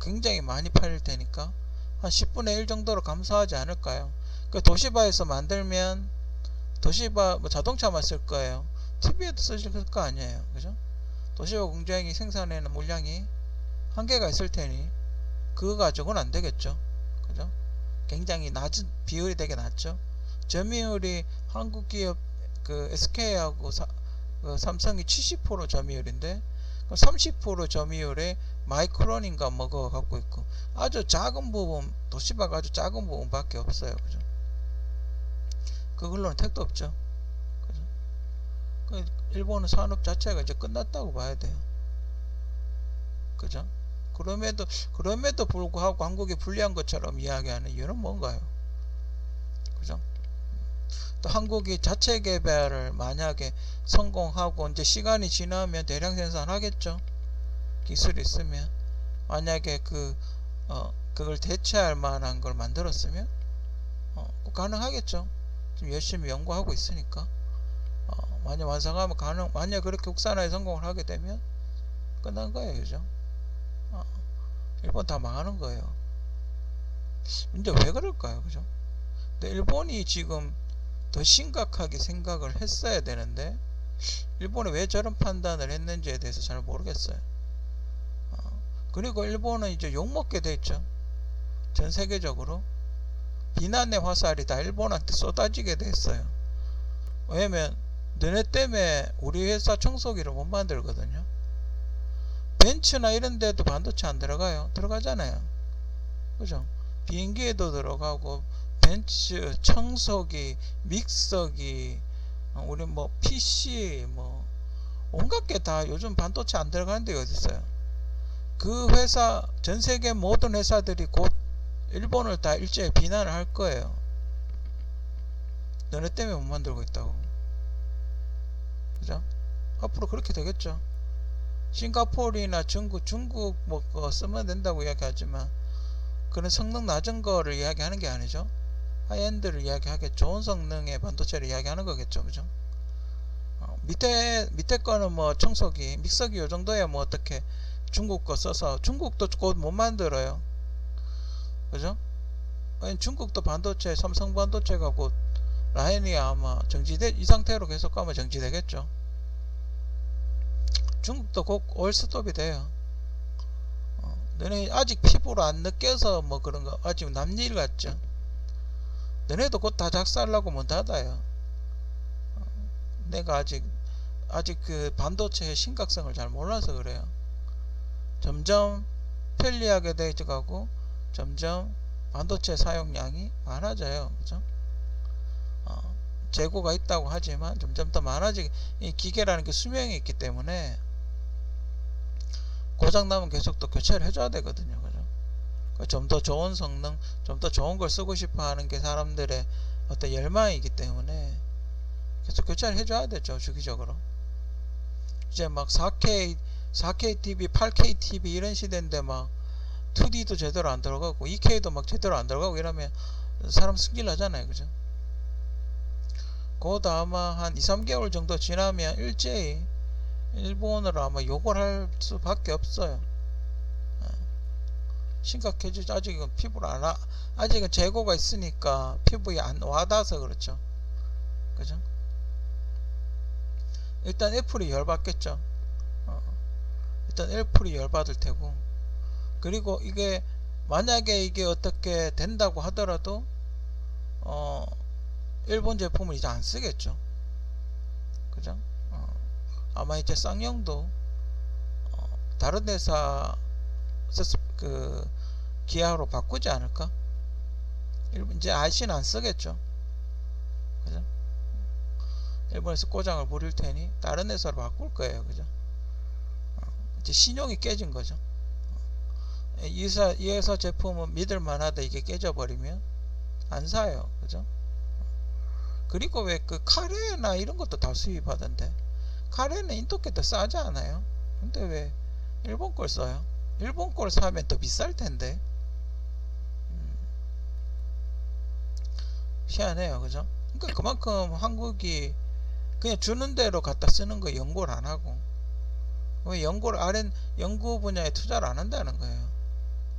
굉장히 많이 팔릴 테니까 한 10분의 1 정도로 감소하지 않을까요? 그 도시바에서 만들면 도시바 뭐 자동차만 쓸 거예요. TV에도 쓰실 거 아니에요. 그죠? 도시바 공장이 생산하는 물량이 한계가 있을 테니 그거 가지고는 안 되겠죠. 그죠? 굉장히 낮은 비율이 되게 낮죠. 점유율이 한국 기업 그 SK하고 그 삼성이 70% 점유율인데 30% 점유율에 마이크론인가 뭐가 갖고 있고 아주 작은 부분 도시바가 아주 작은 부분밖에 없어요. 그죠? 그걸로는 택도 없죠. 그죠? 그 일본은 산업 자체가 이제 끝났다고 봐야 돼요. 그죠? 그럼에도 불구하고 한국이 불리한 것처럼 이야기하는 이유는 뭔가요? 그죠? 또 한국이 자체 개발을 만약에 성공하고 이제 시간이 지나면 대량 생산하겠죠. 기술이 있으면 만약에 그걸 대체할 만한 걸 만들었으면 가능하겠죠. 지금 열심히 연구하고 있으니까 만약 완성하면 만약 그렇게 국산화에 성공을 하게 되면 끝난 거예요. 그죠? 일본 다 망하는 거예요. 근데 왜 그럴까요? 그죠? 근데 일본이 지금 더 심각하게 생각을 했어야 되는데 일본이 왜 저런 판단을 했는지에 대해서 잘 모르겠어요. 그리고 일본은 이제 욕먹게 돼 있죠. 전 세계적으로 비난의 화살이 다 일본한테 쏟아지게 됐어요. 왜냐면 너네 때문에 우리 회사 청소기를 못 만들거든요. 벤츠나 이런 데도 반도체 안 들어가요. 들어가잖아요. 그죠? 비행기에도 들어가고 벤츠, 청소기, 믹서기, 우리 뭐 PC 뭐 온갖 게 다 요즘 반도체 안 들어가는 데가 어디 있어요? 그 회사 전 세계 모든 회사들이 곧 일본을 다 일제히 비난을 할 거예요. 너네 때문에 못 만들고 있다고. 그죠? 앞으로 그렇게 되겠죠. 싱가포르나 중국 뭐 쓰면 된다고 이야기하지만 그런 성능 낮은 거를 이야기하는 게 아니죠. 하이엔드를 이야기하겠죠. 좋은 성능의 반도체를 이야기하는 거겠죠. 그죠? 밑에 거는 뭐 청소기, 믹서기 요 정도야 뭐 어떻게 중국 거 써서 중국도 곧 못 만들어요. 그죠? 중국도 반도체, 삼성 반도체가 곧 라인이 아마 이 상태로 계속 가면 정지되겠죠. 중국도 곧 올스톱이 돼요. 너네 아직 피부로 안 느껴서 뭐 그런 거 아직 남일 같죠. 너네도 곧 다 작살나고 문 닫아요. 내가 아직 그 반도체의 심각성을 잘 몰라서 그래요. 점점 편리하게 되어가고 점점 반도체 사용량이 많아져요. 그죠? 재고가 있다고 하지만 점점 더 많아지게 이 기계라는 게 수명이 있기 때문에 고장나면 계속 또 교체를 해줘야 되거든요. 그죠? 좀 더 좋은 성능, 좀 더 좋은 걸 쓰고 싶어 하는 게 사람들의 어떤 열망이기 때문에 계속 교체를 해줘야 되죠. 주기적으로. 이제 막 4K TV, 8K TV 이런 시대인데 막 2D도 제대로 안 들어가고 2K도 막 제대로 안 들어가고 이러면 사람 승질 나잖아요. 그죠? 곧 아마 한 2, 3개월 정도 지나면 일제히 일본어로 아마 욕을 할 수밖에 없어요. 심각해지죠. 아직은 피부를 아직은 재고가 있으니까 피부에 안 와닿아서 그렇죠. 그죠? 일단 애플이 열받겠죠. 일단 애플이 열받을 테고, 그리고 이게 만약에 이게 어떻게 된다고 하더라도 일본 제품을 이제 안 쓰겠죠. 그죠? 아마 이제 쌍용도 다른 회사 기아로 바꾸지 않을까? 이제 IC는 안 쓰겠죠. 그죠? 일본에서 고장을 부릴 테니 다른 회사로 바꿀 거예요. 그죠? 이제 신용이 깨진 거죠. 이 회사 제품은 믿을 만하다 이게 깨져버리면 안 사요. 그죠? 그리고 왜 그 카레나 이런 것도 다 수입하던데, 카레는 인도께 더 싸지 않아요? 근데 왜 일본 걸 써요? 일본 걸 사면 더 비쌀 텐데. 희한해요. 그죠? 그러니까 그만큼 한국이 그냥 주는 대로 갖다 쓰는 거 연구를 안 하고 왜 연구 분야에 투자를 안 한다는 거예요.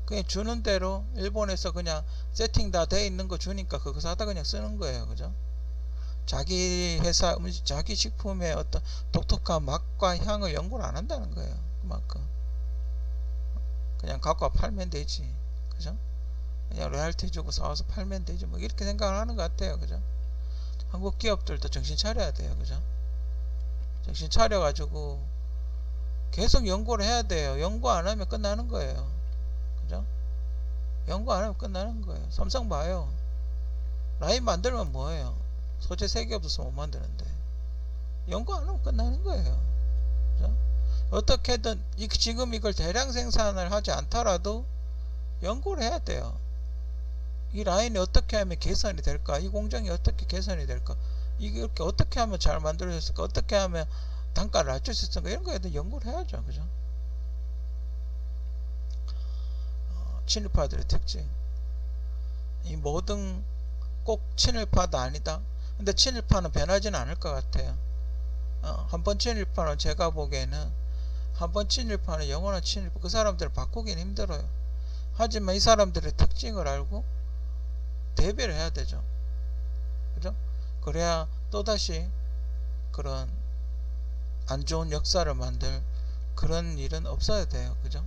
그냥 주는 대로 일본에서 그냥 세팅 다 돼 있는 거 주니까 그거 사다 그냥 쓰는 거예요. 그죠? 자기 회사 자기 식품의 어떤 독특한 맛과 향을 연구를 안 한다는 거예요. 그만큼 그냥 갖고 와 팔면 되지. 그죠? 그냥 로얄티 주고 사와서 팔면 되지. 뭐 이렇게 생각을 하는 것 같아요. 그죠? 한국 기업들도 정신 차려야 돼요. 그죠? 정신 차려가지고 계속 연구를 해야 돼요. 연구 안 하면 끝나는 거예요. 그죠? 연구 안 하면 끝나는 거예요. 삼성 봐요. 라인 만들면 뭐예요? 소재 3개 없어서 못 만드는데. 연구 안 하면 끝나는 거예요. 그죠? 어떻게든 지금 이걸 대량 생산을 하지 않더라도 연구를 해야 돼요. 이 라인이 어떻게 하면 개선이 될까? 이 공장이 어떻게 개선이 될까? 이게 이렇게 어떻게 하면 잘 만들어졌을까? 어떻게 하면 단가를 낮출 수 있을까? 이런 거에 대해 연구를 해야죠. 그죠? 친일파들의 특징. 이 모든 꼭 친일파도 아니다. 근데 친일파는 변하지는 않을 것 같아요. 한번 친일파는 제가 보기에는 한번 친일파는 영원한 친일파. 그 사람들을 바꾸기는 힘들어요. 하지만 이 사람들의 특징을 알고 대비를 해야 되죠. 그죠? 그래야 또다시 그런 안 좋은 역사를 만들 그런 일은 없어야 돼요. 그죠?